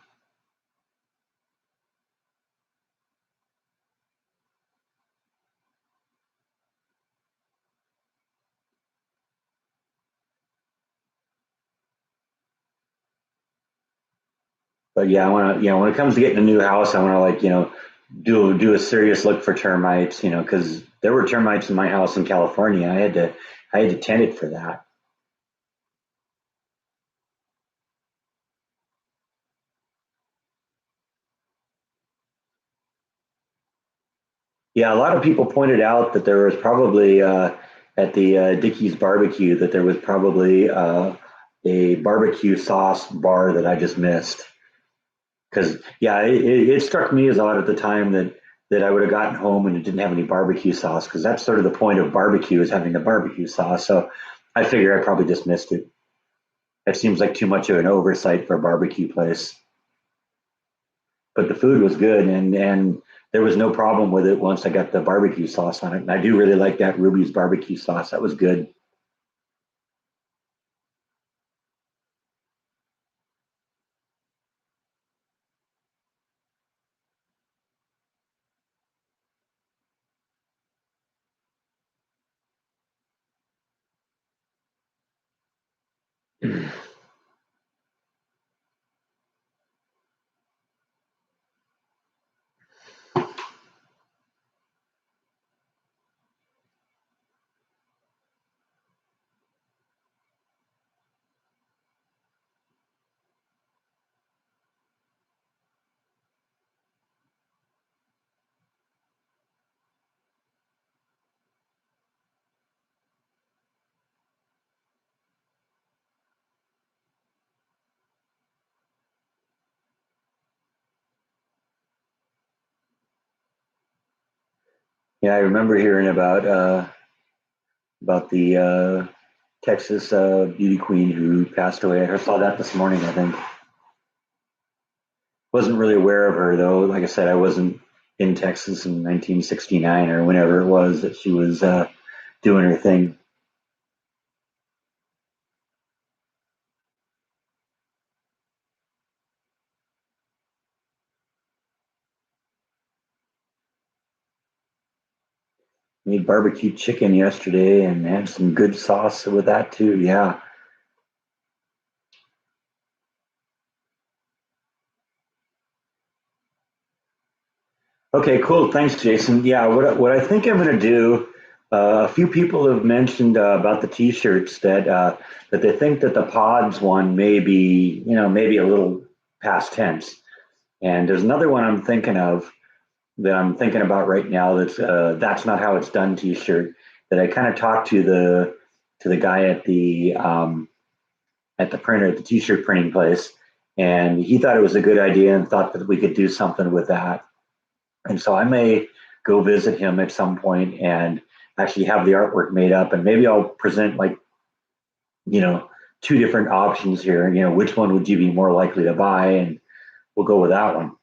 But yeah, I want to, when it comes to getting a new house, I want to like, do a serious look for termites, because there were termites in my house in California. I had to tend it for that. Yeah, a lot of people pointed out that there was probably at the Dickie's barbecue that there was probably a barbecue sauce bar that I just missed. Because yeah, it struck me as odd at the time that I would have gotten home and it didn't have any barbecue sauce because that's sort of the point of barbecue is having the barbecue sauce. So I figure I probably just missed it. That seems like too much of an oversight for a barbecue place. But the food was good and there was no problem with it once I got the barbecue sauce on it. And I do really like that Ruby's barbecue sauce. That was good. Yeah, I remember hearing about the Texas beauty queen who passed away. I saw that this morning, I think. Wasn't really aware of her though. Like I said, I wasn't in Texas in 1969 or whenever it was that she was doing her thing. Made barbecue chicken yesterday and had some good sauce with that too. Yeah. Okay, cool. Thanks, Jason. Yeah, what I think I'm going to do. A few people have mentioned about the T-shirts that they think that the pods one may be, maybe a little past tense. And there's another one I'm thinking of that I'm thinking about right now. That's not how it's done T-shirt that I kind of talked to the guy at the printer at the T-shirt printing place, and he thought it was a good idea and thought that we could do something with that. And so I may go visit him at some point and actually have the artwork made up, and maybe I'll present like you know two different options here. Which one would you be more likely to buy, and we'll go with that one.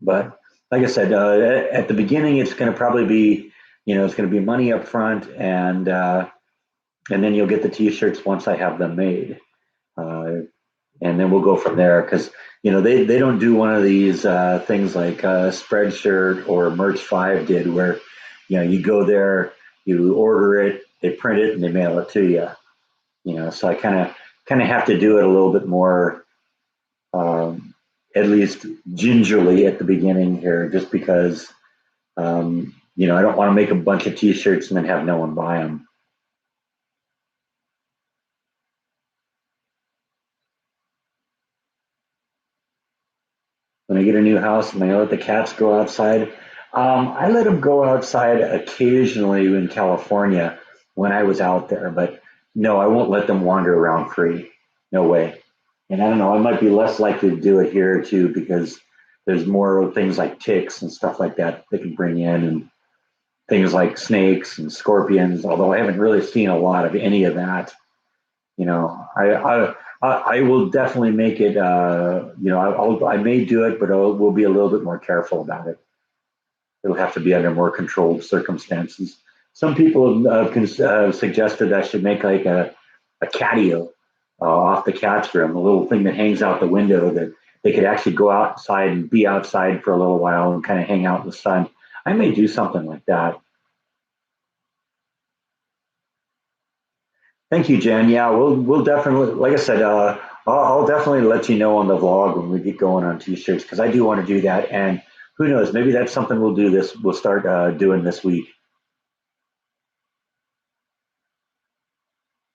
But like I said, at the beginning, it's going to probably be, it's going to be money up front, and then you'll get the T-shirts once I have them made, uh, and then we'll go from there. Because they don't do one of these things like Spreadshirt or Merch Five did, where you go there, you order it, they print it, and they mail it to you. So I kind of have to do it a little bit more. At least gingerly at the beginning here, just because I don't want to make a bunch of T-shirts and then have no one buy them. When I get a new house, am I gonna let the cats go outside? I let them go outside occasionally in California when I was out there, but no, I won't let them wander around free. No way. And I don't know, I might be less likely to do it here too because there's more things like ticks and stuff like that they can bring in, and things like snakes and scorpions. Although I haven't really seen a lot of any of that. I will definitely make it. I may do it, but we'll be a little bit more careful about it. It'll have to be under more controlled circumstances. Some people have suggested I should make like a catio off the cat's room, a little thing that hangs out the window that they could actually go outside and be outside for a little while and kind of hang out in the sun. I may do something like that. Thank you, Jen. Yeah, we'll definitely, like I said, I'll definitely let you know on the vlog when we get going on t-shirts because I do want to do that. And who knows, maybe that's something we'll start doing this week.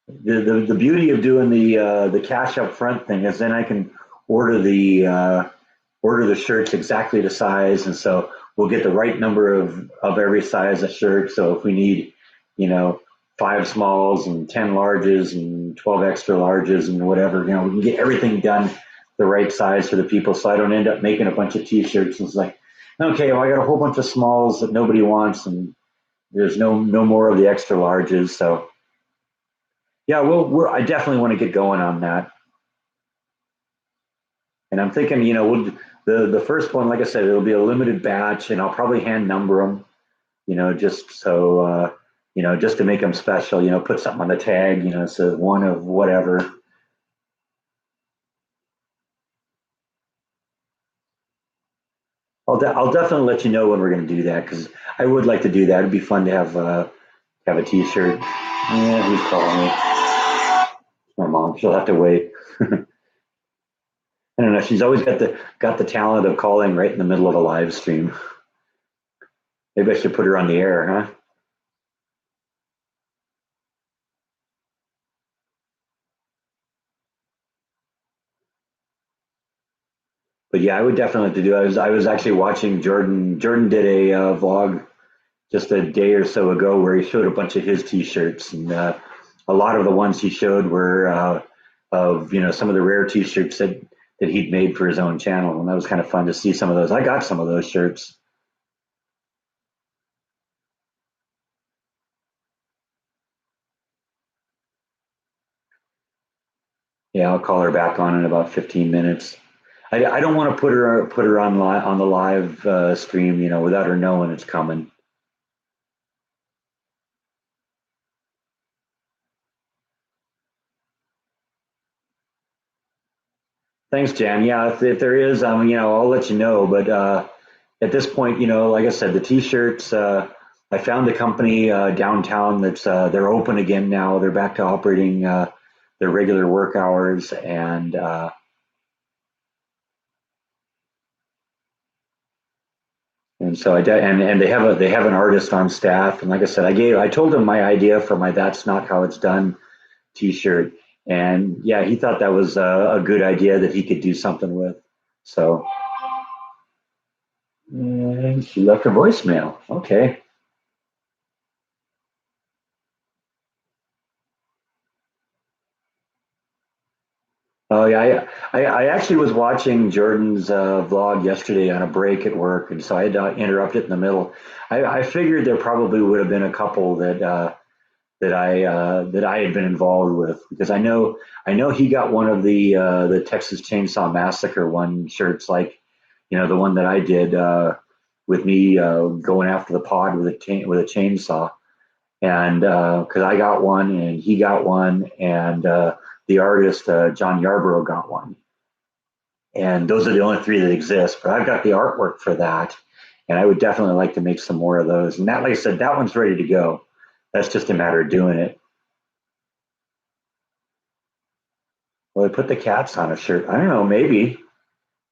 The beauty of doing the cash up front thing is then I can order the shirts exactly the size, and so we'll get the right number of every size of shirt. So if we need, you know, five smalls and 10 larges and 12 extra larges and whatever, we can get everything done the right size for the people. So I don't end up making a bunch of t-shirts and it's like, okay, well I got a whole bunch of smalls that nobody wants, and there's no more of the extra larges. So yeah, I definitely want to get going on that. And I'm thinking, the first one, like I said, it'll be a limited batch, and I'll probably hand number them, just so just to make them special. Put something on the tag, so one of whatever. I'll definitely let you know when we're going to do that because I would like to do that. It'd be fun to have a T-shirt. Yeah, who's calling me? My mom. She'll have to wait. I don't know. She's always got the talent of calling right in the middle of a live stream. Maybe I should put her on the air, huh? But yeah, I would definitely have to do. I was actually watching Jordan. Jordan did a vlog just a day or so ago where he showed a bunch of his T-shirts, and a lot of the ones he showed were of some of the rare T-shirts that he'd made for his own channel, and that was kind of fun to see some of those. I got some of those shirts. Yeah, I'll call her back on in about 15 minutes. I don't want to put her on the live stream, without her knowing it's coming. Thanks, Jan. Yeah, if there is, I'll let you know. But at this point, like I said, the t-shirts. I found the company downtown that's they're open again now. They're back to operating their regular work hours, and so and they have an artist on staff. And like I said, I told him my idea for my "That's Not How It's Done" T-shirt, and yeah, he thought that was a good idea that he could do something with. So, and she left a voicemail. Okay. Oh yeah, I actually was watching Jordan's vlog yesterday on a break at work, and so I had to interrupt it in the middle. I figured there probably would have been a couple that I had been involved with because I know he got one of the Texas Chainsaw Massacre one shirts, like the one that I did with me going after the pod with a chainsaw, and because I got one and he got one, and the artist John Yarborough got one, and those are the only three that exist. But I've got the artwork for that, and I would definitely like to make some more of those. And that, like I said, that one's ready to go. That's just a matter of doing it. Well, they put the cats on a shirt. I don't know, maybe.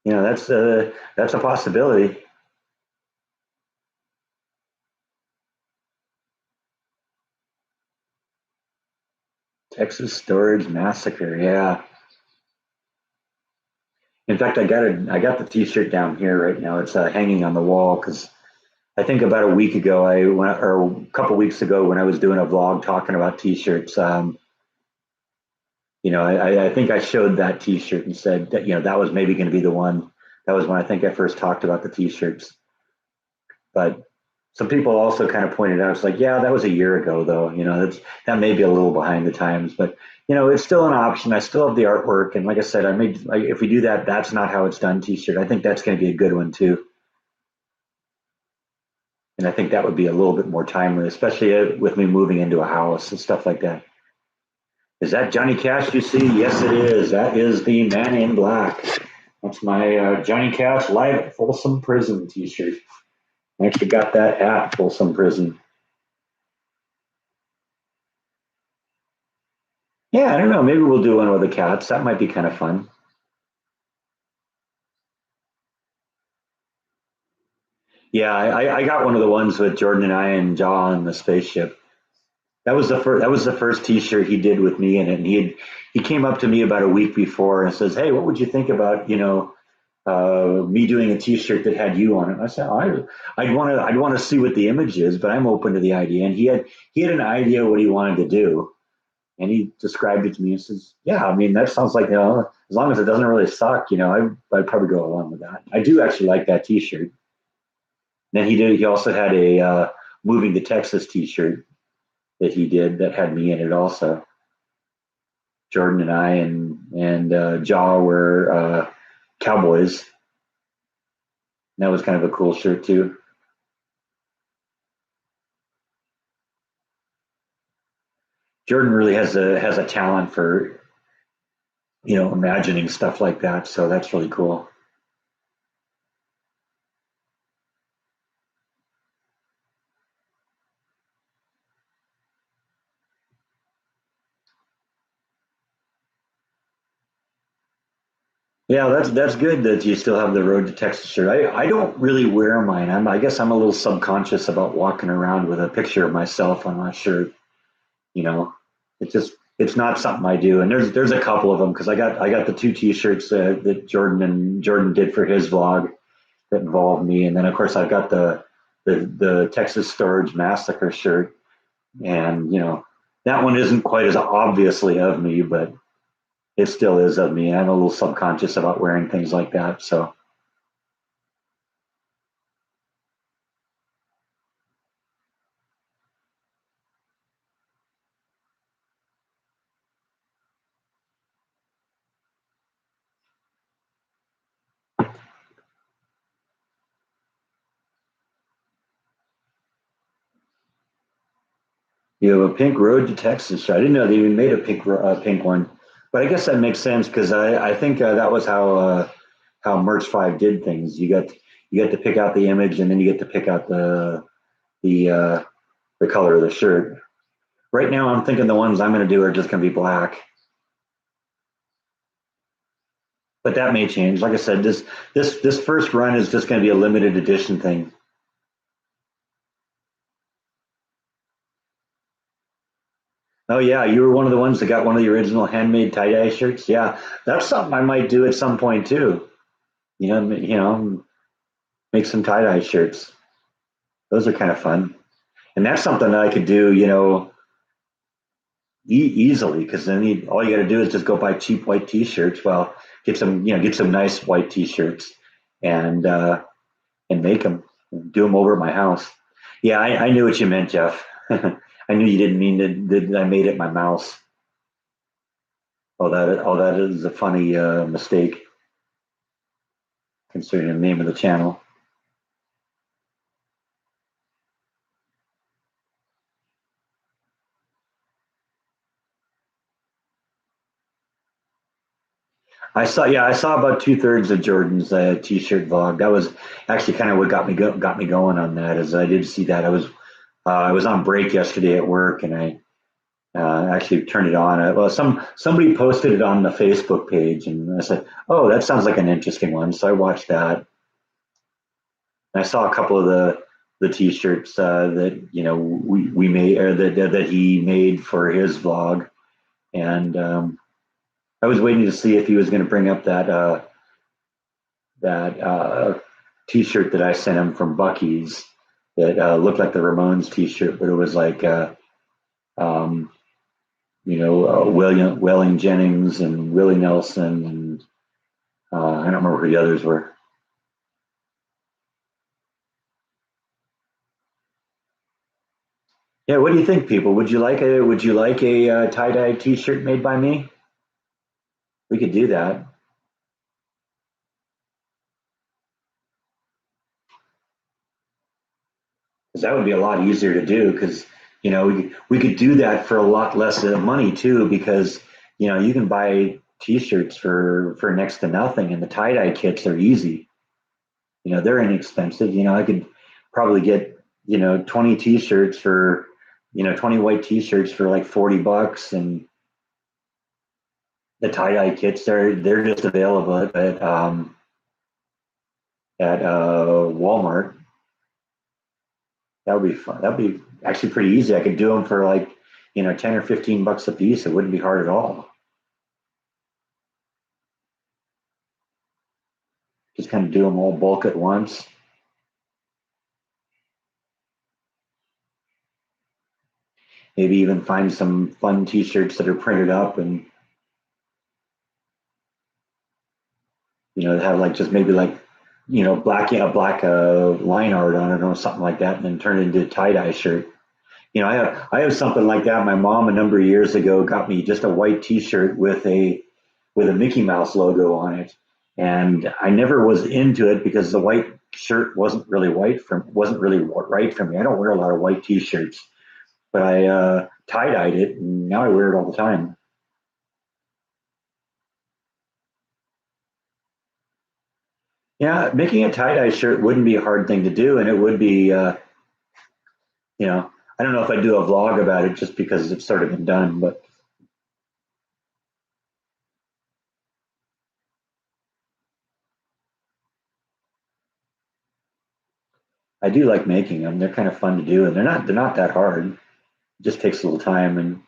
That's a possibility. Texas Storage Massacre. Yeah. In fact, I got the T-shirt down here right now. It's hanging on the wall because I think about a week ago, or a couple weeks ago, when I was doing a vlog talking about T-shirts. I think I showed that T-shirt and said that that was maybe going to be the one. That was when I think I first talked about the T-shirts. But some people also kind of pointed out, it's like, yeah, that was a year ago, though. That may be a little behind the times, but it's still an option. I still have the artwork, and like I said, if we do that, "That's Not How It's Done" T-shirt. I think that's going to be a good one too, and I think that would be a little bit more timely, especially with me moving into a house and stuff like that. Is that Johnny Cash you see? Yes, it is. That is the Man in Black. That's my Johnny Cash live at Folsom Prison T-shirt. I actually got that at Folsom Prison. Yeah, I don't know. Maybe we'll do one with the cats. That might be kind of fun. Yeah, I got one of the ones with Jordan and I and Jaw on the spaceship. That was the first. That was the first T-shirt he did with me in it. And he came up to me about a week before and says, "Hey, what would you think about me doing a T-shirt that had you on it?" And I said, I'd want to see what the image is, but I'm open to the idea." And he had an idea what he wanted to do, and he described it to me and says, "Yeah, I mean that sounds like as long as it doesn't really suck, I'd probably go along with that." I do actually like that T-shirt. Then he did. He also had a moving to Texas T-shirt that he did that had me in it also. Jordan and I and Jaw were cowboys. And that was kind of a cool shirt too. Jordan really has a talent for imagining stuff like that. So that's really cool. Yeah, that's good that you still have the Road to Texas shirt. I don't really wear mine. I guess I'm a little subconscious about walking around with a picture of myself on my shirt. You know, it's not something I do. And there's a couple of them because I got the two T-shirts that Jordan did for his vlog that involved me, and then of course I've got the Texas Storage Massacre shirt, and that one isn't quite as obviously of me, but it still is of me. I'm a little subconscious about wearing things like that. So You have a pink Road to Texas shirt. I didn't know they even made a pink one, but I guess that makes sense because I think that was how Merch Five did things. You get to pick out the image, and then you get to pick out the the color of the shirt. Right now, I'm thinking the ones I'm going to do are just going to be black, but that may change. Like I said, this first run is just going to be a limited edition thing. Oh yeah, you were one of the ones that got one of the original handmade tie dye shirts. Yeah, that's something I might do at some point too. Make some tie dye shirts. Those are kind of fun, and that's something that I could do. Easily because then all you got to do is just go buy cheap white t-shirts. Well, get some nice white t-shirts and make them, do them over at my house. Yeah, I knew what you meant, Jeff. I knew you didn't mean that I made it my mouse. Oh, that is a funny mistake considering the name of the channel. I saw about two-thirds of Jordan's t-shirt vlog. That was actually kind of what got me going on that. Is I did see that. I was on break yesterday at work, and I actually turned it on. Well, somebody posted it on the Facebook page, and I said, "Oh, that sounds like an interesting one." So I watched that. And I saw a couple of the T-shirts that we made or that he made for his vlog, and I was waiting to see if he was going to bring up that T-shirt that I sent him from Bucky's that looked like the Ramones T-shirt, but it was like um, William Welling Jennings and Willie Nelson, and I don't remember who the others were. Yeah, what do you think, people? Would you like a tie dye T-shirt made by me? We could do that. 'Cause that would be a lot easier to do because we could do that for a lot less money too because you can buy T-shirts for next to nothing, and the tie dye kits are easy. They're inexpensive. I could probably get 20 T-shirts for 20 white T-shirts for like $40, and the tie dye kits they're just available at Walmart. That would be fun. That would be actually pretty easy. I could do them for like 10 or $15 a piece. It wouldn't be hard at all. Just kind of do them all bulk at once. Maybe even find some fun T-shirts that are printed up and have like just maybe like black line art on it or something like that, and then turn it into a tie dye shirt. I have something like that. My mom a number of years ago got me just a white T-shirt with a Mickey Mouse logo on it, and I never was into it because the white shirt wasn't really right for me. I don't wear a lot of white T-shirts, but I tie dyed it, and now I wear it all the time. Yeah, making a tie dye shirt wouldn't be a hard thing to do, and it would be, I don't know if I'd do a vlog about it just because it's sort of been done, but I do like making them. They're kind of fun to do, and they're not that hard. It just takes a little time and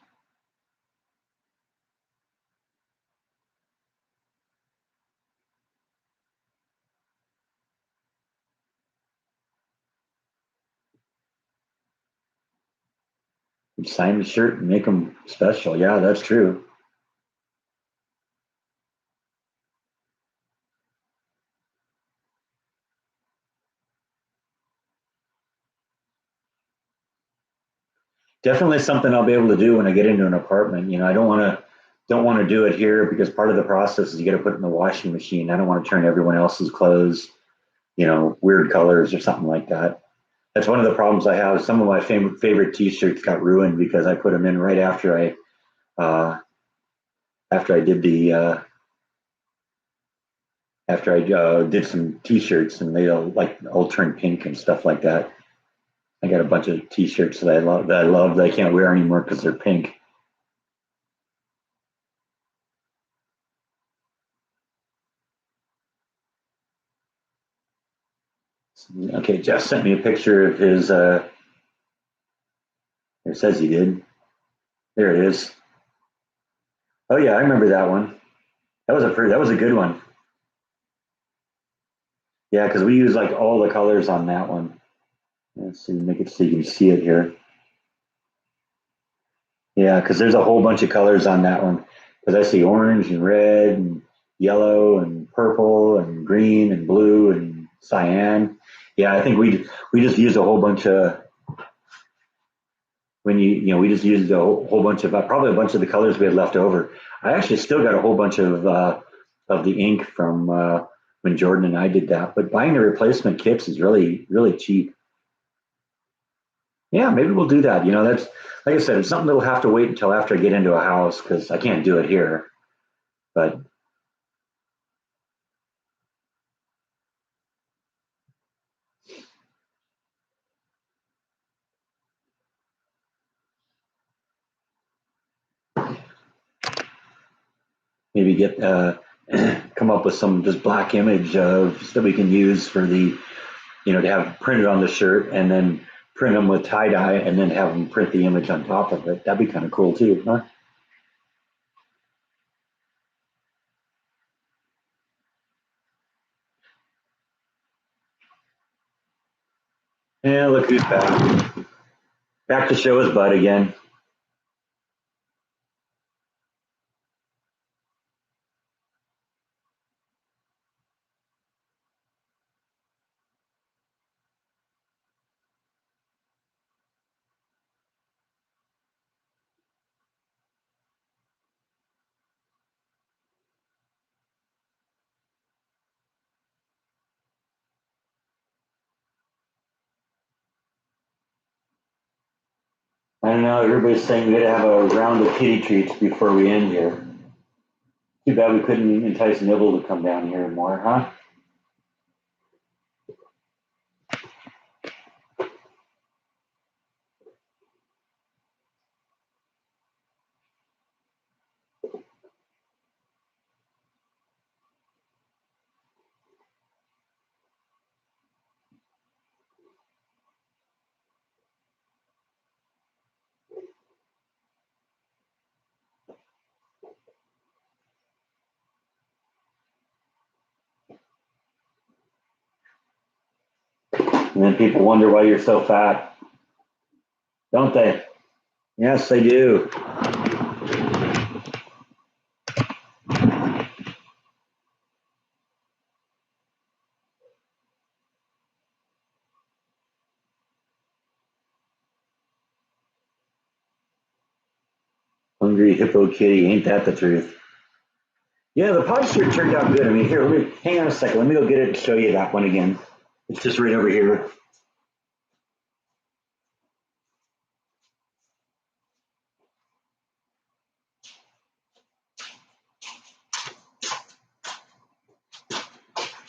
sign the shirt and make them special. Yeah, that's true. Definitely something I'll be able to do when I get into an apartment. I don't want to do it here because part of the process is you got to put it in the washing machine. I don't want to turn everyone else's clothes, weird colors or something like that. That's one of the problems I have. Some of my favorite T-shirts got ruined because I put them in right uh, after I did the after I did some T-shirts, and they all turned pink and stuff like that. I got a bunch of T-shirts that I can't wear anymore because they're pink. Okay, Jeff sent me a picture of his. It says he did. There it is. Oh yeah, I remember that one. That was a good one. Yeah, because we use like all the colors on that one. Let's see, make it so you can see it here. Yeah, because there's a whole bunch of colors on that one. Because I see orange and red and yellow and purple and green and blue and cyan. Yeah, I think we just used a whole bunch of when we just used a whole bunch of probably a bunch of the colors we had left over. I actually still got a whole bunch of the ink from when Jordan and I did that. But buying the replacement kits is really cheap. Yeah, maybe we'll do that. That's like I said, it's something that'll have to wait until after I get into a house because I can't do it here. But maybe get come up with some just black image of that we can use for the to have printed on the shirt and then print them with tie dye and then have them print the image on top of it. That'd be kind of cool too, huh? Yeah, look who's back. Back to show his butt again. I don't know. Everybody's saying we gotta have a round of kitty treats before we end here. Too bad we couldn't entice Nibble to come down here more, huh? And then people wonder why you're so fat, don't they? Yes, they do. Hungry hippo kitty, ain't that the truth? Yeah, the pod shirt turned out good. I mean, here, hang on a second. Let me go get it and show you that one again. It's just right over here.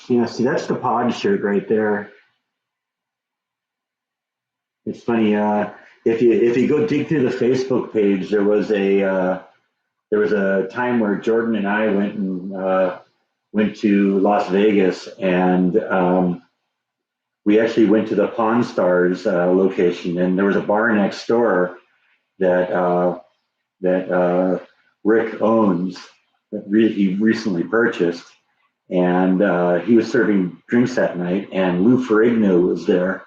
Yeah, see, that's the pod shirt right there. It's funny. If you go dig through the Facebook page, there was a time where Jordan and I went to Las Vegas, and we actually went to the Pawn Stars location, and there was a bar next door that Rick owns that he recently purchased, and he was serving drinks that night, and Lou Ferrigno was there,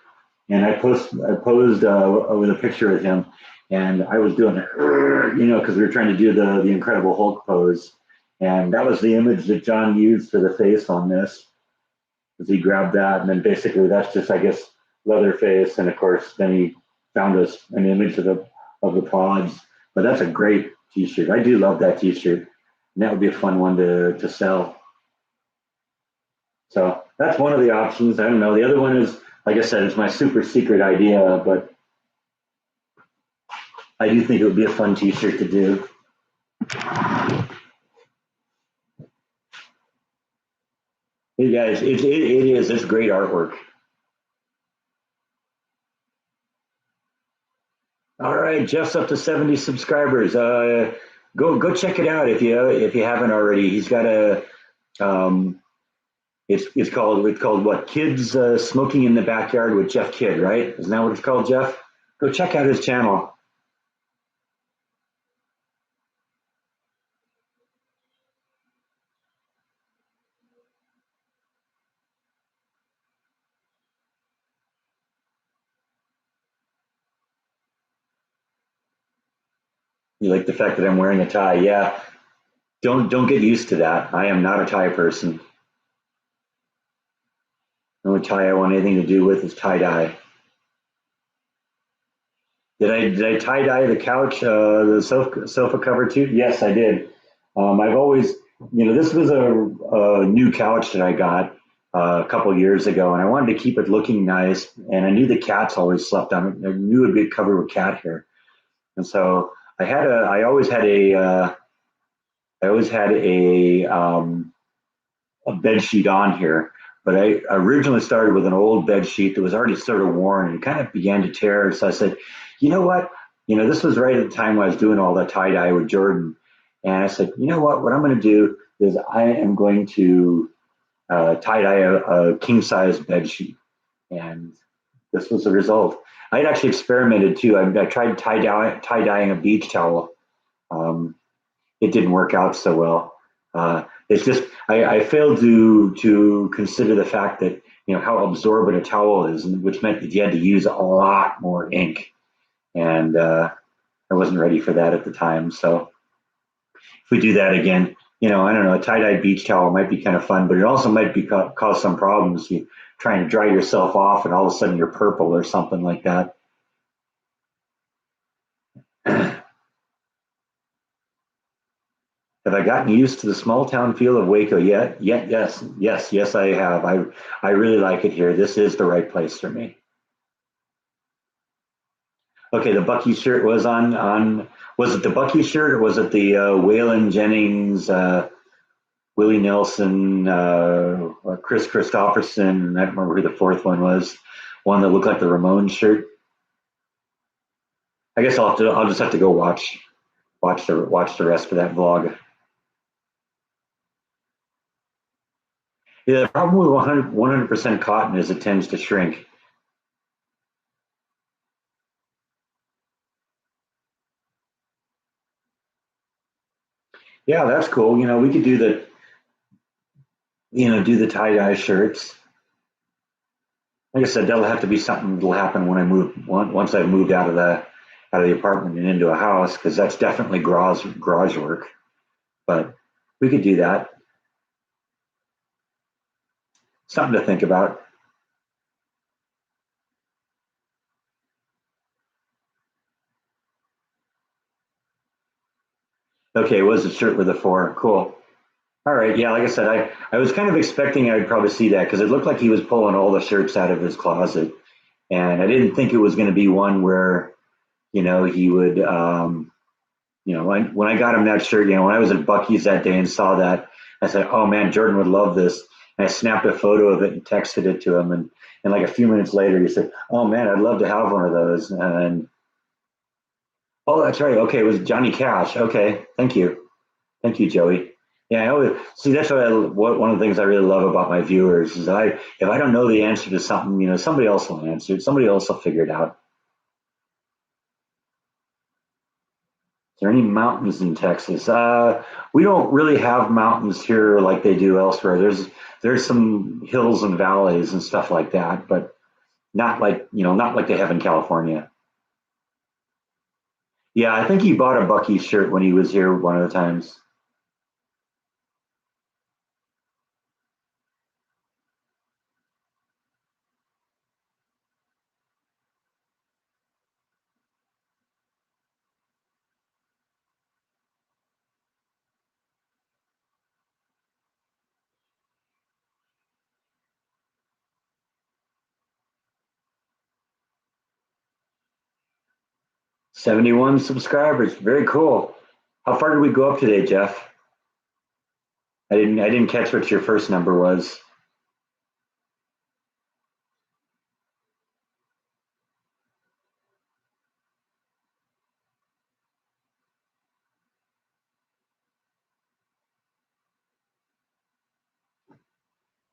and I posed with a picture of him, and I was doing because we were trying to do the Incredible Hulk pose, and that was the image that John used for the face on this. Because he grabbed that, and then basically that's just I guess Leatherface, and of course then he found us an image of the pods. But that's a great T-shirt. I do love that T-shirt, and that would be a fun one to sell. So that's one of the options. I don't know. The other one is Like I said, it's my super secret idea, but I do think it would be a fun T-shirt to do. Hey guys, it is. It's great artwork. All right, Jeff's up to 70 subscribers. Go check it out if you haven't already. He's got a it's called what? Kids Smoking in the Backyard with Jeff Kidd, right? Isn't that what it's called, Jeff? Go check out his channel. You like the fact that I'm wearing a tie? Yeah. Don't get used to that. I am not a tie person. The only tie I want anything to do with is tie dye. Did I tie dye the couch, the sofa cover too? Yes, I did. I've always, this was a new couch that I got a couple years ago, and I wanted to keep it looking nice. And I knew the cats always slept on it. I knew it'd be covered with cat hair, and so I always had a bed sheet on here. But I originally started with an old bed sheet that was already sort of worn and it kind of began to tear. So I said, you know what? This was right at the time when I was doing all the tie dye with Jordan. And I said, you know what? What I'm going to do is I am going to tie dye a king size bed sheet. And this was the result. I had actually experimented too. I tried tie dyeing a beach towel. Um, it didn't work out so well. It's just I failed to consider the fact that how absorbent a towel is, which meant that you had to use a lot more ink, and I wasn't ready for that at the time. So if we do that again, I don't know, a tie dye beach towel might be kind of fun, but it also might be cause some problems. You trying to dry yourself off, and all of a sudden you're purple or something like that. Have I gotten used to the small town feel of Waco yet? Yes, I have. I really like it here. This is the right place for me. Okay, the Bucky shirt was on. Was it the Bucky shirt or was it the Waylon Jennings, Willie Nelson, Chris Christopherson? I don't remember who the fourth one was. One that looked like the Ramones shirt. I guess I'll just have to go watch the rest of that vlog. Yeah, the problem with 100% cotton is it tends to shrink. Yeah, that's cool. We could do the tie dye shirts. Like I said, that'll have to be something that'll happen when I move once I've moved out of the apartment and into a house because that's definitely garage work. But we could do that. Something to think about. Okay, it was a shirt with a four. Cool. All right. Yeah, like I said, I was kind of expecting I'd probably see that because it looked like he was pulling all the shirts out of his closet, and I didn't think it was going to be one where he would when I got him that shirt, when I was at Bucky's that day and saw that, I said, "Oh man, Jordan would love this." And I snapped a photo of it and texted it to him, and like a few minutes later, he said, "Oh man, I'd love to have one of those." And oh, that's right. Okay, it was Johnny Cash. Okay, thank you, Joey. Yeah, I always see. That's one of the things I really love about my viewers is if I don't know the answer to something, somebody else will answer it. Somebody else will figure it out. Is there any mountains in Texas? We don't really have mountains here like they do elsewhere. There's some hills and valleys and stuff like that, but not like they have in California. Yeah, I think he bought a Bucky shirt when he was here one of the times. 71 subscribers. Very cool. How far did we go up today, Jeff? I didn't catch what your first number was.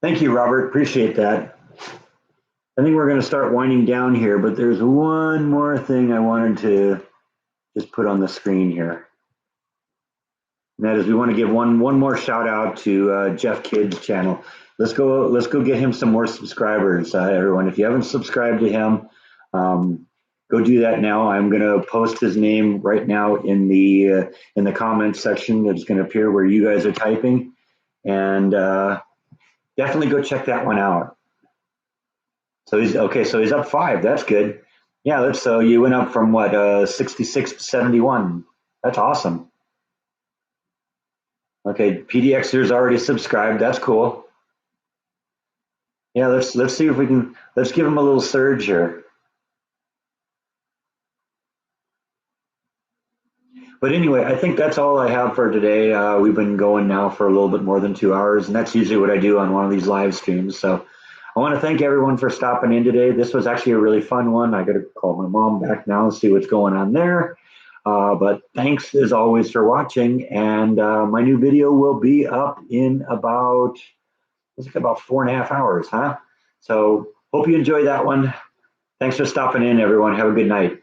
Thank you, Robert. Appreciate that. I think we're going to start winding down here, but there's one more thing I wanted to just put on the screen here. And that is we want to give one more shout out to Jeff Kidd's channel. Let's go get him some more subscribers, everyone. If you haven't subscribed to him, go do that now. I'm going to post his name right now in the comments section. That's going to appear where you guys are typing, and definitely go check that one out. So he's okay. So he's up 5. That's good. Yeah. So you went up from what 66 to 71. That's awesome. Okay, PDXer's already subscribed. That's cool. Yeah, let's see if we can. Let's give him a little surge here. But anyway, I think that's all I have for today. We've been going now for a little bit more than 2 hours, and that's usually what I do on one of these live streams. So I want to thank everyone for stopping in today. This was actually a really fun one. I got to call my mom back now and see what's going on there. But thanks as always for watching, and my new video will be up in about 4.5 hours, huh? So hope you enjoy that one. Thanks for stopping in, everyone. Have a good night.